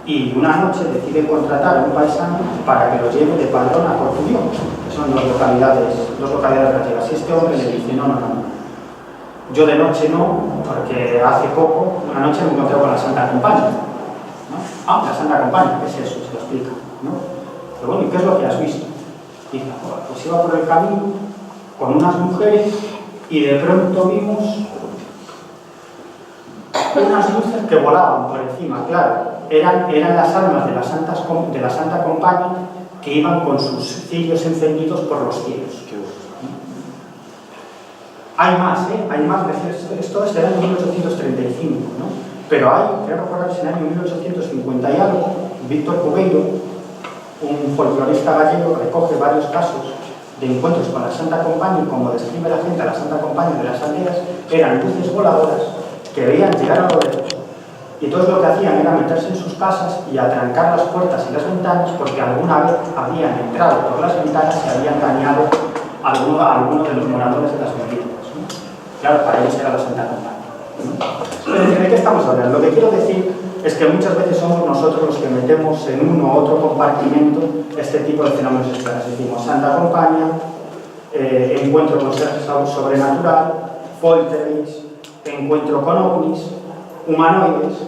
y una noche decide contratar a un paisano para que lo lleve de Padrón a Corcubión, que son dos localidades gallegas. Y este hombre le dice, no, yo de noche no, porque hace poco, una noche me encontré con la Santa Compañía, ¿no? La Santa Compañía, ¿qué es eso? Se lo explica, ¿no? Pero bueno, ¿y qué es lo que has visto? Dice, pues iba por el camino con unas mujeres y de pronto vimos unas luces que volaban por encima, claro, eran las almas de la Santa Compañía que iban con sus cirios encendidos por los cielos. Hay más, esto es del año 1835, ¿no? Pero creo recordar que en el año 1850 y algo, Víctor Cubeiro, un folclorista gallego, recoge varios casos de encuentros con la Santa Compañía y como describe la gente a la Santa Compañía de las aldeas, eran luces voladoras que veían llegar a lo lejos y todos lo que hacían era meterse en sus casas y atrancar las puertas y las ventanas porque alguna vez habían entrado por las ventanas y habían dañado a alguno de los moradores de las viviendas, ¿no? Claro, para ellos era la Santa Compañía, ¿no? ¿De qué estamos hablando? Lo que quiero decir es que muchas veces somos nosotros los que metemos en uno u otro compartimento este tipo de fenómenos extraños. Decimos Santa Compañía, encuentro con seres sobrenatural, poltergeist, encuentro con ovnis, humanoides,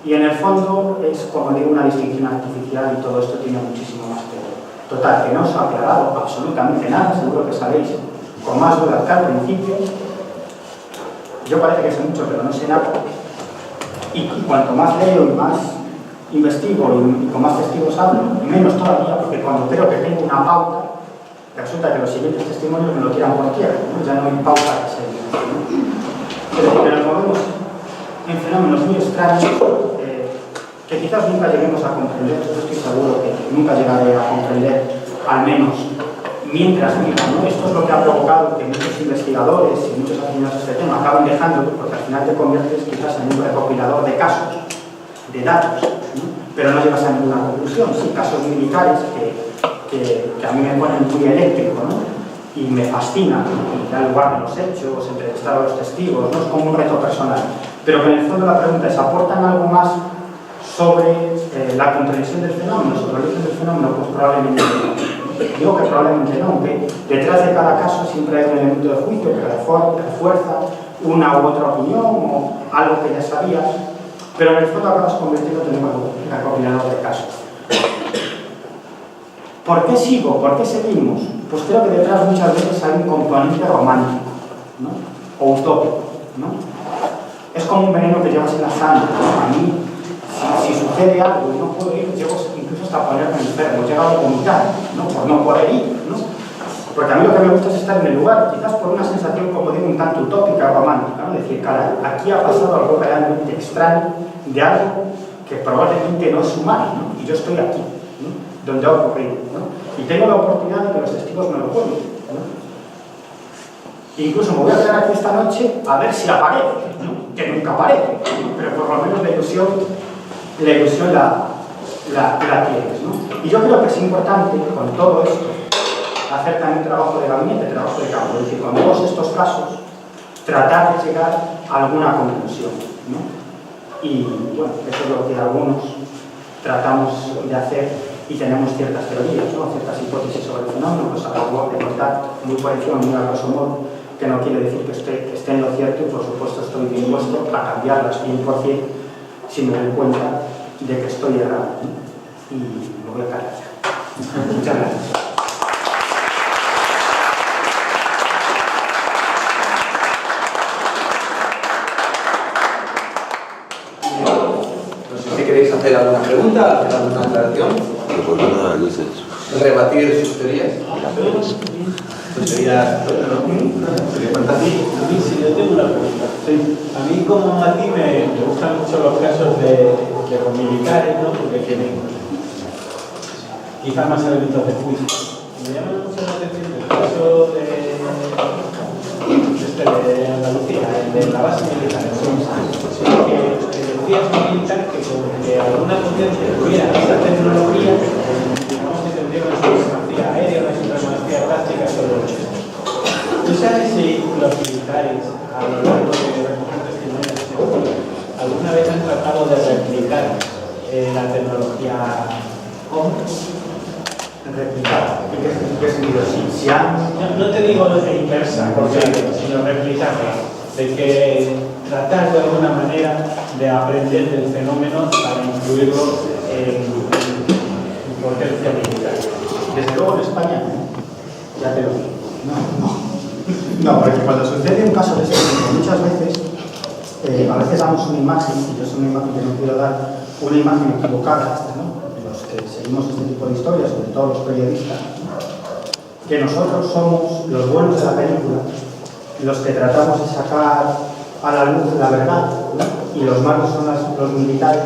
y en el fondo es, como digo, una distinción artificial y todo esto tiene muchísimo más que ver. Total, que no os ha aclarado absolutamente nada, seguro que sabéis con más dudas que al principio. Yo parece que sé mucho, pero no sé nada. Y cuanto más leo y más investigo y con más testigos hablo, menos todavía, porque cuando creo que tengo una pauta, resulta que los siguientes testimonios me lo tiran por tierra, ¿no? Ya no hay pauta que seguir, ¿no? Es decir, que nos movemos en fenómenos muy extraños que quizás nunca lleguemos a comprender, yo estoy seguro que nunca llegaré a comprender, al menos mientras viva, ¿no? Esto es lo que ha provocado que muchos investigadores y muchos aficionados a este tema acaben dejándolo, porque al final te conviertes quizás en un recopilador de casos, de datos, ¿no? Pero no llegas a ninguna conclusión. Sí, casos militares que a mí me ponen muy eléctrico, ¿no? Y me fascinan, y da lugar de los hechos, entrevistar a los testigos, ¿no? Es como un reto personal. Pero que en el fondo la pregunta es, ¿aportan algo más sobre la comprensión del fenómeno, sobre el origen del fenómeno? Pues probablemente no. Digo que probablemente no, aunque detrás de cada caso siempre hay un elemento de juicio que refuerza una u otra opinión o algo que ya sabías, pero en el fondo acabas convirtiéndote en un recopilador de casos. ¿Por qué sigo? ¿Por qué seguimos? Pues creo que detrás muchas veces hay un componente romántico, ¿no? O utópico, ¿no? Es como un veneno que llevas en la sangre. A mí, si sucede algo y no puedo ir, llego incluso hasta ponerme enfermo, llego a vomitar, ¿no? Por no poder ir, ¿no? Porque a mí lo que me gusta es estar en el lugar, quizás por una sensación, como digo, un tanto utópica, romántica, ¿no? Decir, caray, aquí ha pasado algo realmente extraño de algo que probablemente no es humano, ¿no? Y yo estoy aquí, ¿no? Donde ha ocurrido, ¿no? Y tengo la oportunidad de que los testigos me lo cuenten, ¿no? Incluso me voy a quedar aquí esta noche a ver si aparece, ¿no? Que nunca aparece, ¿no? Pero por lo menos la ilusión la tienes, ¿no? Y yo creo que es importante, con todo esto, hacer también trabajo de gabinete, trabajo de campo, es decir, con todos estos casos, tratar de llegar a alguna conclusión, ¿no? Y bueno, eso es lo que algunos tratamos de hacer y tenemos ciertas teorías, ¿no? Ciertas hipótesis sobre el fenómeno, pues acabo de contar muy por encima, muy a grosso modo, que no quiere decir que esté en lo cierto y por supuesto estoy dispuesto a cambiarlas 100% si me doy cuenta de que estoy errado, ¿no? Y me voy a callar. Muchas gracias. No sé si queréis hacer alguna pregunta, hacer alguna aclaración. Rebatir sus teorías. Sus teorías, A mí sí, yo tengo una pregunta. A mí, como a ti, me gustan mucho los casos de los militares, ¿no? Porque tienen quizás más elementos de juicio. Me llama mucho la atención el caso de Andalucía, el de la base militar, que decía un militar que con que alguna potencia tuviera esa tecnología, digamos que tendría una supremacía aérea, una supremacía táctica sobre los hechos. ¿Tú sabes si los militares, a lo largo de recoger testimonios, alguna vez han tratado de replicar la tecnología replicar? ¿En qué sentido? Si han... No te digo de inversa, sino replicarla, de que tratar de alguna manera de aprender del fenómeno para incluirlo en potencia militar. Desde luego en España, ya te lo digo. No, porque cuando sucede un caso de ese tipo, muchas veces, a veces damos una imagen, y yo soy una imagen que no quiero dar, una imagen equivocada, ¿no? Los que seguimos este tipo de historias, sobre todo los periodistas, que nosotros somos los buenos de la película, los que tratamos de sacar a la luz la verdad, ¿no? Y los malos son los militares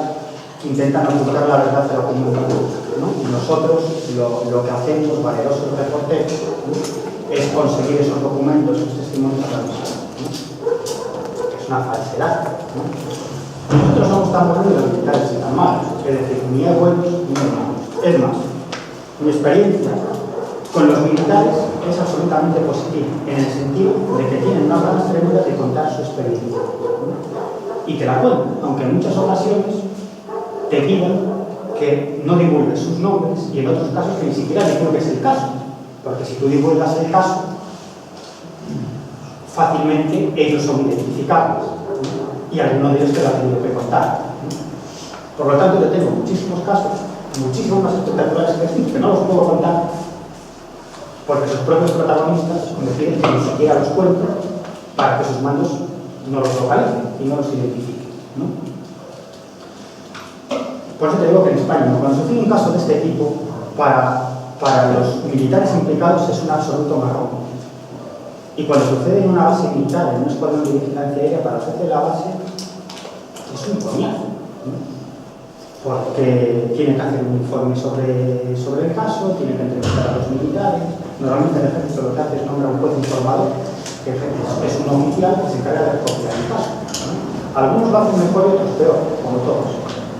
que intentan ocultar la verdad de la opinión pública, ¿no? Y nosotros lo que hacemos, valerosos reporteros, ¿no? Es conseguir esos documentos, esos testimonios a la luz, ¿no? Es una falsedad, ¿no? Nosotros somos tan buenos y los militares tan malos, es decir, ni hay buenos ni hay malos. Es más, mi experiencia con los militares es absolutamente positiva, en el sentido de que tienen unas ganas tremendas de contar su experiencia, ¿no? Y te la cuentan, aunque en muchas ocasiones te pidan que no divulgues sus nombres y en otros casos que ni siquiera divulgues el caso, porque si tú divulgas el caso, fácilmente ellos son identificables, ¿no? Y alguno de ellos te lo ha tenido que contar, ¿no? Por lo tanto, yo tengo muchísimos casos, muchísimos más espectaculares que no los puedo contar, porque sus propios protagonistas me piden que ni siquiera los cuenten para que sus mandos no los localicen y no los identifiquen, ¿no? Por eso te digo que en España, cuando sucede un caso de este tipo, para los militares implicados es un absoluto marrón. Y cuando sucede en una base militar, en un escuadrón de vigilancia aérea, para el jefe de la base es un coñazo, ¿no? porque tiene que hacer un informe sobre el caso, tiene que entrevistar a los militares. Normalmente el ejército lo que hace es nombrar un juez informador, que es un oficial que se encarga de recopilar el caso, ¿no? Algunos lo hacen mejor y otros peor, como todos.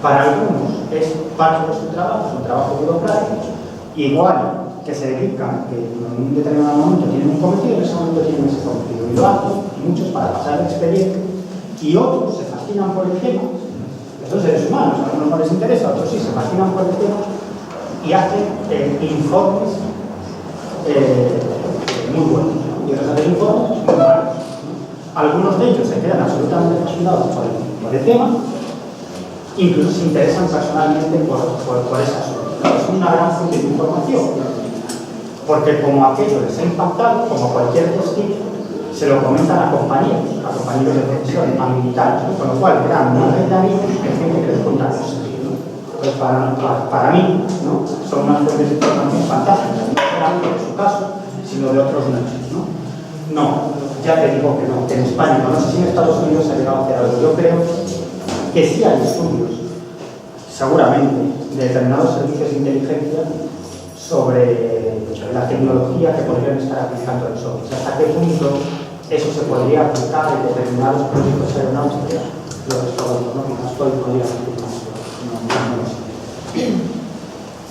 Para algunos es parte de su trabajo, es un trabajo burocrático, igual que se dedican, que en un determinado momento tienen un cometido, en ese momento tienen ese cometido, y lo hacen, muchos para pasar el expediente, y otros se fascinan por el tema. Son seres humanos, a algunos no les interesa, a otros sí, se fascinan por el tema y hacen informes muy buenos, ¿no? Y otros hacen informes muy malos, ¿no? Algunos de ellos se quedan absolutamente fascinados por el tema, incluso se interesan personalmente por ese asunto. Es una gran fuente de información, porque como aquello les ha impactado, como cualquier testigo, se lo comentan a compañeros de profesión, a militares, ¿no? Con lo cual crean una red de amigos que gente que les cuenta cosas, ¿no? Pues para mí, ¿no? Son unas fuentes de información fantásticas, no solamente de su caso, sino de otros muchos, ¿no? No, ya te digo que no, que en España, no sé si en Estados Unidos se ha llegado a hacer algo. Yo creo que sí hay estudios, seguramente, de determinados servicios de inteligencia sobre la tecnología que podrían estar aplicando los ovnis. ¿Hasta qué punto eso se podría aplicar en determinados proyectos aeronáuticos? Lo desconozco, ¿no? Quizás podría decir más, no lo sé.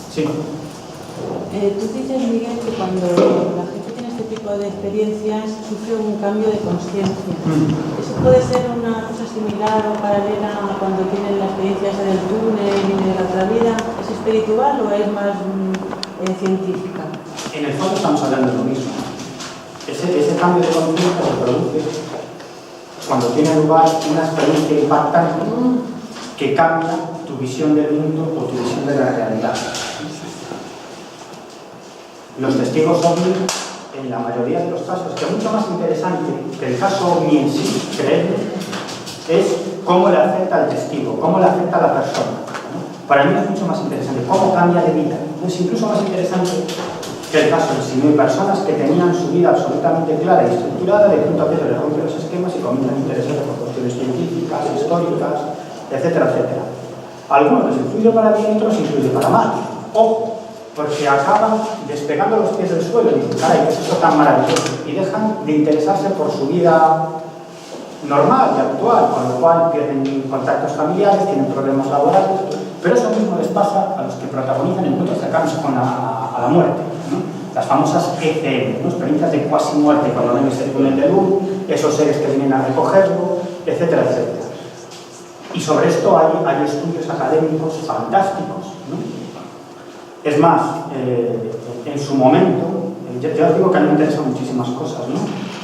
Sí. Tú dices, Miguel, que cuando la gente tiene este tipo de experiencias sufre un cambio de conciencia. ¿Eso puede ser una cosa similar o paralela a cuando tienen la experiencia esa del túnel y de la otra vida? ¿Es espiritual o es más científica? En el fondo estamos hablando de lo mismo. Ese cambio de conciencia se produce cuando tiene lugar una experiencia impactante que cambia tu visión del mundo o tu visión de la realidad. Los testigos ovni, en la mayoría de los casos, que es mucho más interesante que el caso ovni en sí, creerlo, es cómo le afecta al testigo, cómo le afecta a la persona, ¿no? Para mí es mucho más interesante cómo cambia de vida. Es incluso más interesante que el caso en sí. Hay personas que tenían su vida absolutamente clara y estructurada, de pronto a pronto les rompen los esquemas y comienzan a interesarse por cuestiones científicas, históricas, etcétera, etcétera. Algunos les influye para bien y otros influye para mal. Ojo, porque acaban despegando los pies del suelo y dicen, caray, ¿qué es esto tan maravilloso? Y dejan de interesarse por su vida normal y actual, con lo cual pierden contactos familiares, tienen problemas laborales, pero eso mismo les pasa a los que protagonizan encuentros cercanos a la muerte, ¿no? Las famosas ECM, ¿no? Experiencias de cuasi muerte, cuando ven ese túnel de luz, esos seres que vienen a recogerlo, etcétera, etcétera. Y sobre esto hay estudios académicos fantásticos, ¿no? Es más, en su momento, ya os digo que a mí me interesan muchísimas cosas, ¿no?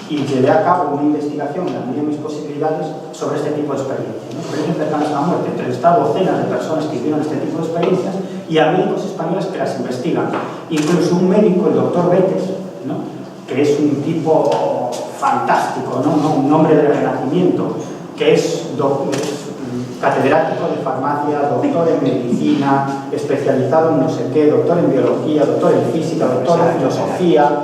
Y llevé a cabo una investigación, en la medida de mis posibilidades, sobre este tipo de experiencias, ¿no? Experiencias cercanas a la muerte. Entrevisté a docenas de personas que vivieron este tipo de experiencias y a médicos españoles que las investigan. Incluso un médico, el doctor Betes, ¿no? Que es un tipo fantástico, ¿no? Un hombre del Renacimiento, que es catedrático de farmacia, doctor en medicina, especializado en no sé qué, doctor en biología, doctor en física, doctor en filosofía.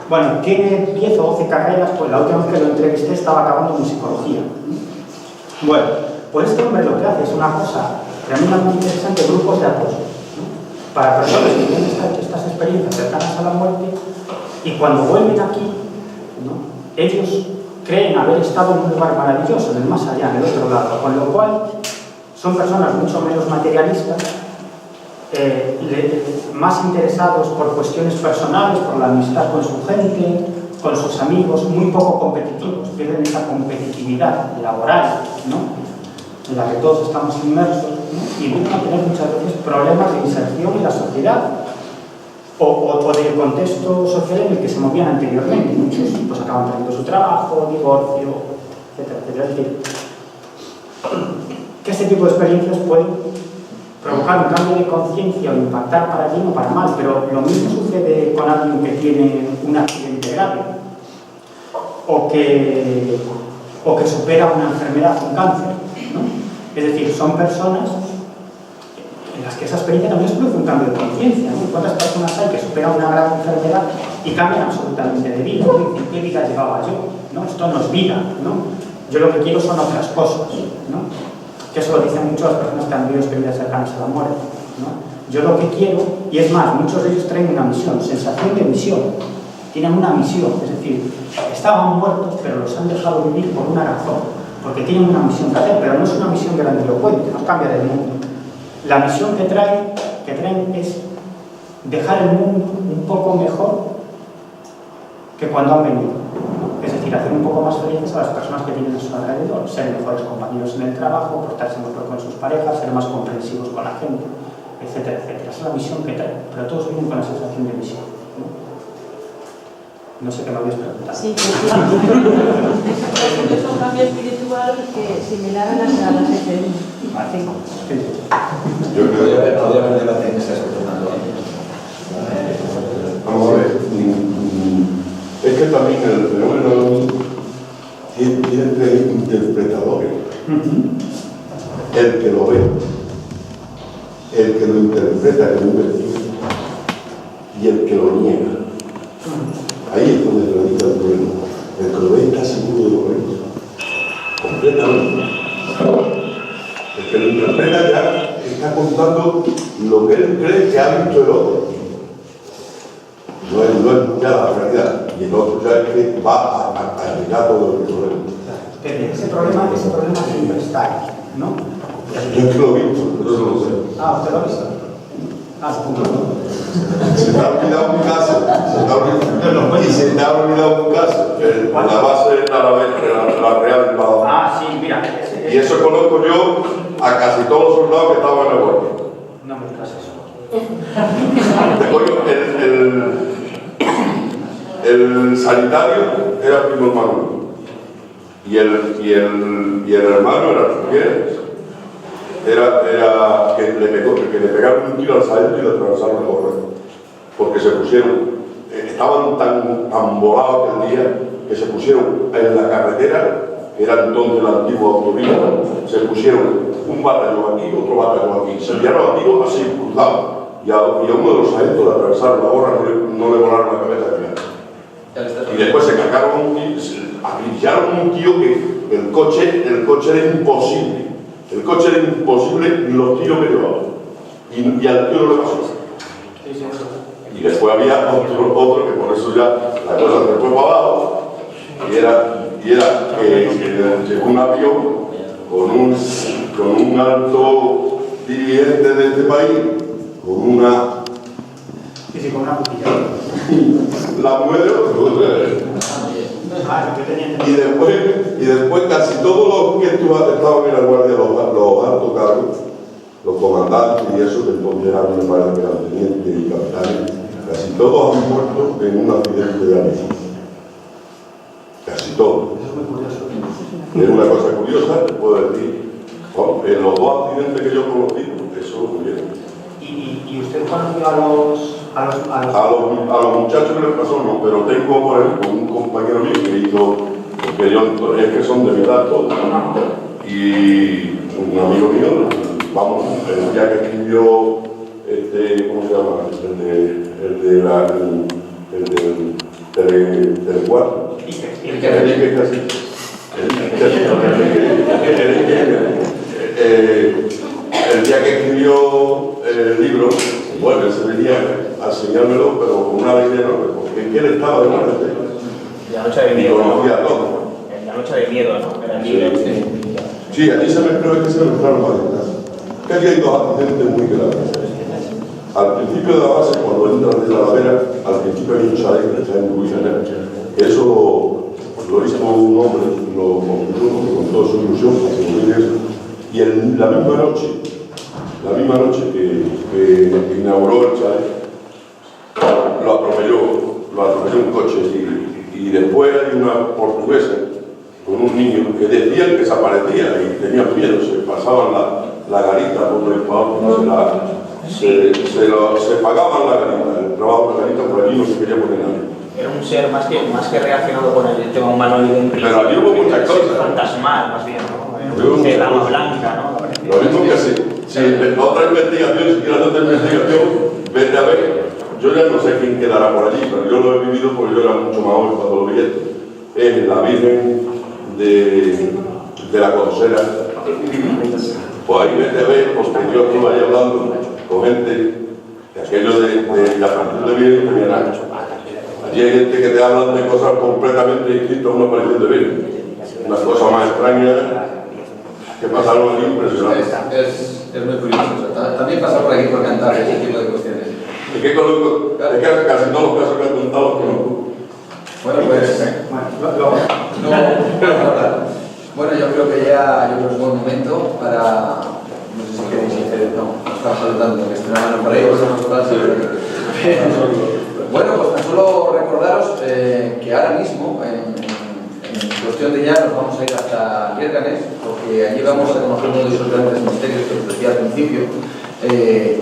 Bueno, tiene 10 o 12 carreras, pues la última vez que lo entrevisté estaba acabando en psicología. Bueno, pues este hombre lo que hace es una cosa tremendamente interesante, grupos de apoyo, ¿no? Para personas que tienen estas experiencias cercanas a la muerte y cuando vuelven aquí, ¿no? Ellos creen haber estado en un lugar maravilloso, en el más allá, en el otro lado, con lo cual son personas mucho menos materialistas, más interesados por cuestiones personales, por la amistad con su gente, con sus amigos, muy poco competitivos, pierden esa competitividad laboral, ¿no? En la que todos estamos inmersos, ¿no? Y vienen a tener muchas veces problemas de inserción en la sociedad o del contexto social en el que se movían anteriormente. Muchos pues acaban perdiendo su trabajo, divorcio, etcétera, etcétera. Es decir, que este tipo de experiencias pueden provocar un cambio de conciencia o impactar para bien o para mal, pero lo mismo sucede con alguien que tiene un accidente grave o que supera una enfermedad, un cáncer, ¿no? Es decir, son personas en las que esa experiencia también produce un cambio de conciencia, ¿no? ¿Cuántas personas hay que superan una gran enfermedad y cambian absolutamente de vida? ¿No? Dicen, ¿qué vida llevaba yo? ¿No? Esto no es vida, ¿no? Yo lo que quiero son otras cosas, ¿no? que eso lo dicen mucho las personas que han vivido experiencias cercanas a la muerte, ¿no? Yo lo que quiero, y es más, muchos de ellos traen una misión, sensación de misión, tienen una misión, es decir, estaban muertos, pero los han dejado vivir por una razón, porque tienen una misión que hacer, pero no es una misión grandilocuente, no cambia del mundo. La misión que traen es dejar el mundo un poco mejor que cuando han venido, ¿no? Es decir, hacer un poco más felices a las personas que tienen a su alrededor, ser mejores compañeros en el trabajo, portarse mejor con sus parejas, ser más comprensivos con la gente, etcétera, etcétera. Esa es la misión que traen, pero todos vienen con la sensación de misión, ¿no? No sé qué me habías preguntado. Sí, es un cambio espiritual que similar a las FDI. Yo creo que podría haber debate en ese aspecto tanto. Vamos a ver, es que también el fenómeno tiene tres interpretadores. El que lo ve, el que lo interpreta como un vestido y el que lo niega. Ahí es donde radica el problema. El que lo ve está seguro de lo que es. Completamente. El que lo interpreta ya está contando lo que él cree que ha visto el otro. No es ya la realidad. Y el otro ya es que va a llegar todo el problema. Ese problema siempre está ahí, ¿no? Yo es que lo he visto, pero no lo sé. Ah, ¿usted lo ha visto? Ah, Se te ha olvidado un caso. Se te ha olvidado un caso. La base es la Real del Badajoz. Ah, sí, mira. Y eso conozco yo a casi todos los soldados que estaban en la guardia. No me digas eso. El sanitario era primo hermano. Y el hermano era Figueres. Era que le pegaron un tiro al sargento y le atravesaron el correo. Porque se pusieron, estaban tan volados aquel día que se pusieron en la carretera, que era entonces la antigua autovía, se pusieron un batallón aquí, otro batallón aquí. Se enviaron a tiros así, cruzados. Y a uno de los sargentos le atravesaron la gorra, no le volaron la cabeza al final. Y después se cargaron acribillaron un tío que el coche era imposible. El coche era imposible los tiros que llevaba. Y al tío no le pasó. Y después había otro que por eso ya la cosa se fue para abajo. Y era que llegó un avión con un alto dirigente de este país, con una cuchilla. La mujer y después casi todos los que estaban en la guardia, los altos cargos, los comandantes y eso, que entonces eran tenientes y capitanes, casi todos han muerto en un accidente de avión. Casi todos. Eso es muy curioso. Es una cosa curiosa, te puedo decir. Bueno, en los dos accidentes que yo conocí, eso muy bien. ¿Y usted conoció a los muchachos que les pasó? No, pero tengo, por ejemplo, un compañero mío que hizo, porque es que son de mi edad todos, y un amigo mío, vamos, el día que escribió, ¿cómo se llama? El del Telecuatro. El día que escribió el libro, bueno, él se venía a enseñármelo, pero con una alegría enorme, porque él estaba de muerte. La noche de miedo. Conocía todo. La noche de miedo, ¿no? Era el libro. Sí, allí creo que se mezclaron varias cosas. Que allí hay dos accidentes muy graves. Al principio de la base, cuando entran de Talavera, al principio hay un chalet que está en ruinas. Eso lo hizo un hombre, lo construyó con toda su ilusión, y la misma noche que inauguró el chalet, lo atropelló un coche y después hay una portuguesa con un niño que decían que desaparecía y tenían miedo, se pasaban la garita por el pavo, se pagaban la garita, el trabajo de la garita, por allí no se quería poner nadie. Era un ser más que relacionado con el tema humanoide en Pero allí hubo muchas cosas. Fantasmal, más bien, ¿no? De dama blanca, ¿no? Lo mismo que si otra investigación, si quieres otra investigación, vete a ver. Yo ya no sé quién quedará por allí, pero yo lo he vivido porque yo era mucho más joven cuando lo vi. Es la Virgen de la Colosera. Pues ahí vete a ver, porque yo estuve ahí hablando con gente de aquello de la función de bien no tenía nada. Allí hay gente que te hablan de cosas completamente distintas a una aparición de bien. Una cosa más extraña que pasa algo aquí impresionante. Es muy curioso. También pasa por aquí por Cantabria ese tipo de cuestiones. Es que conozco, es que casi todos los casos que han contado los conozco. Bueno, pues... Bueno, yo creo que es buen momento para... No sé si queréis hacer... No, estaba saludando, que estoy una mano por ahí. Bueno, pues tan solo recordaros que ahora mismo, en cuestión de ya, nos vamos a ir hasta Liérganes, porque allí vamos a conocer uno de esos grandes misterios que os decía al principio,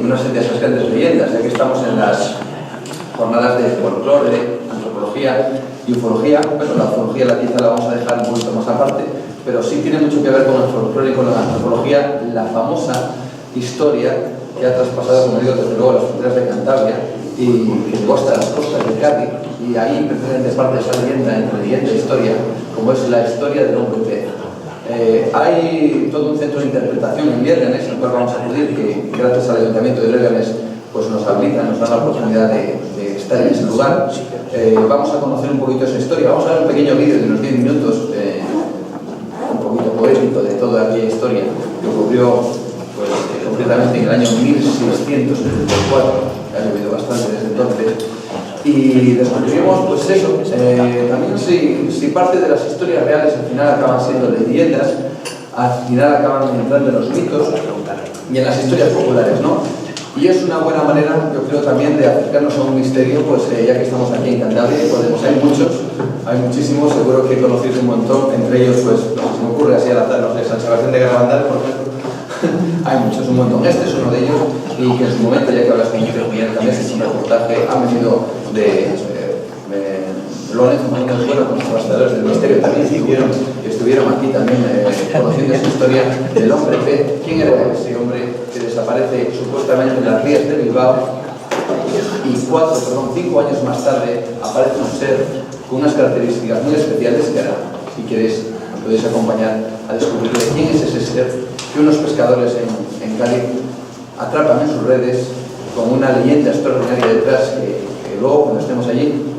una de esas grandes leyendas, ya que estamos en las jornadas de folclore, antropología y ufología. Bueno, la ufología la quizá la vamos a dejar un poquito más aparte, pero sí tiene mucho que ver con el folclore y con la antropología, la famosa historia que ha traspasado, como digo, desde luego las fronteras de Cantabria y que llegó hasta las costas de Cádiz, y ahí precisamente parte de esa leyenda, entre leyenda e historia, como es la historia del hombre pez. Hay todo un centro de interpretación en Liérganes, al cual vamos a acudir, que gracias al Ayuntamiento de Liérganes pues nos habilita, nos da la oportunidad de estar en ese lugar. Vamos a conocer un poquito esa historia, vamos a ver un pequeño vídeo de unos 10 minutos, un poquito poético de toda aquella historia que ocurrió pues, concretamente en el año 1674, que ha llovido bastante desde entonces. Y descubrimos, pues eso, también si parte de las historias reales al final acaban siendo leyendas, al final acaban entrando en los mitos y en las historias populares, ¿no? Y es una buena manera, yo creo, también de acercarnos a un misterio, pues ya que estamos aquí en Cantabria, podemos, hay muchísimos, seguro que conocéis un montón, entre ellos, pues, se me ocurre así al azar, no sé, San Sebastián de Garabandal, por ejemplo. Hay muchos, un montón. Este es uno de ellos, y que en su momento, ya que hablas con Miguel también, es un reportaje, han venido de Lorenzo Molina de Fuera, con los trabajadores del misterio, también estuvieron aquí también conociendo esa historia del hombre pez. ¿Quién era ese hombre que desaparece supuestamente en las rías de Bilbao? Y 5 años más tarde aparece un ser con unas características muy especiales que ahora, si queréis, me podéis acompañar a descubrir quién es ese ser que unos pescadores en Cádiz atrapan en sus redes con una leyenda extraordinaria detrás que luego, cuando estemos allí,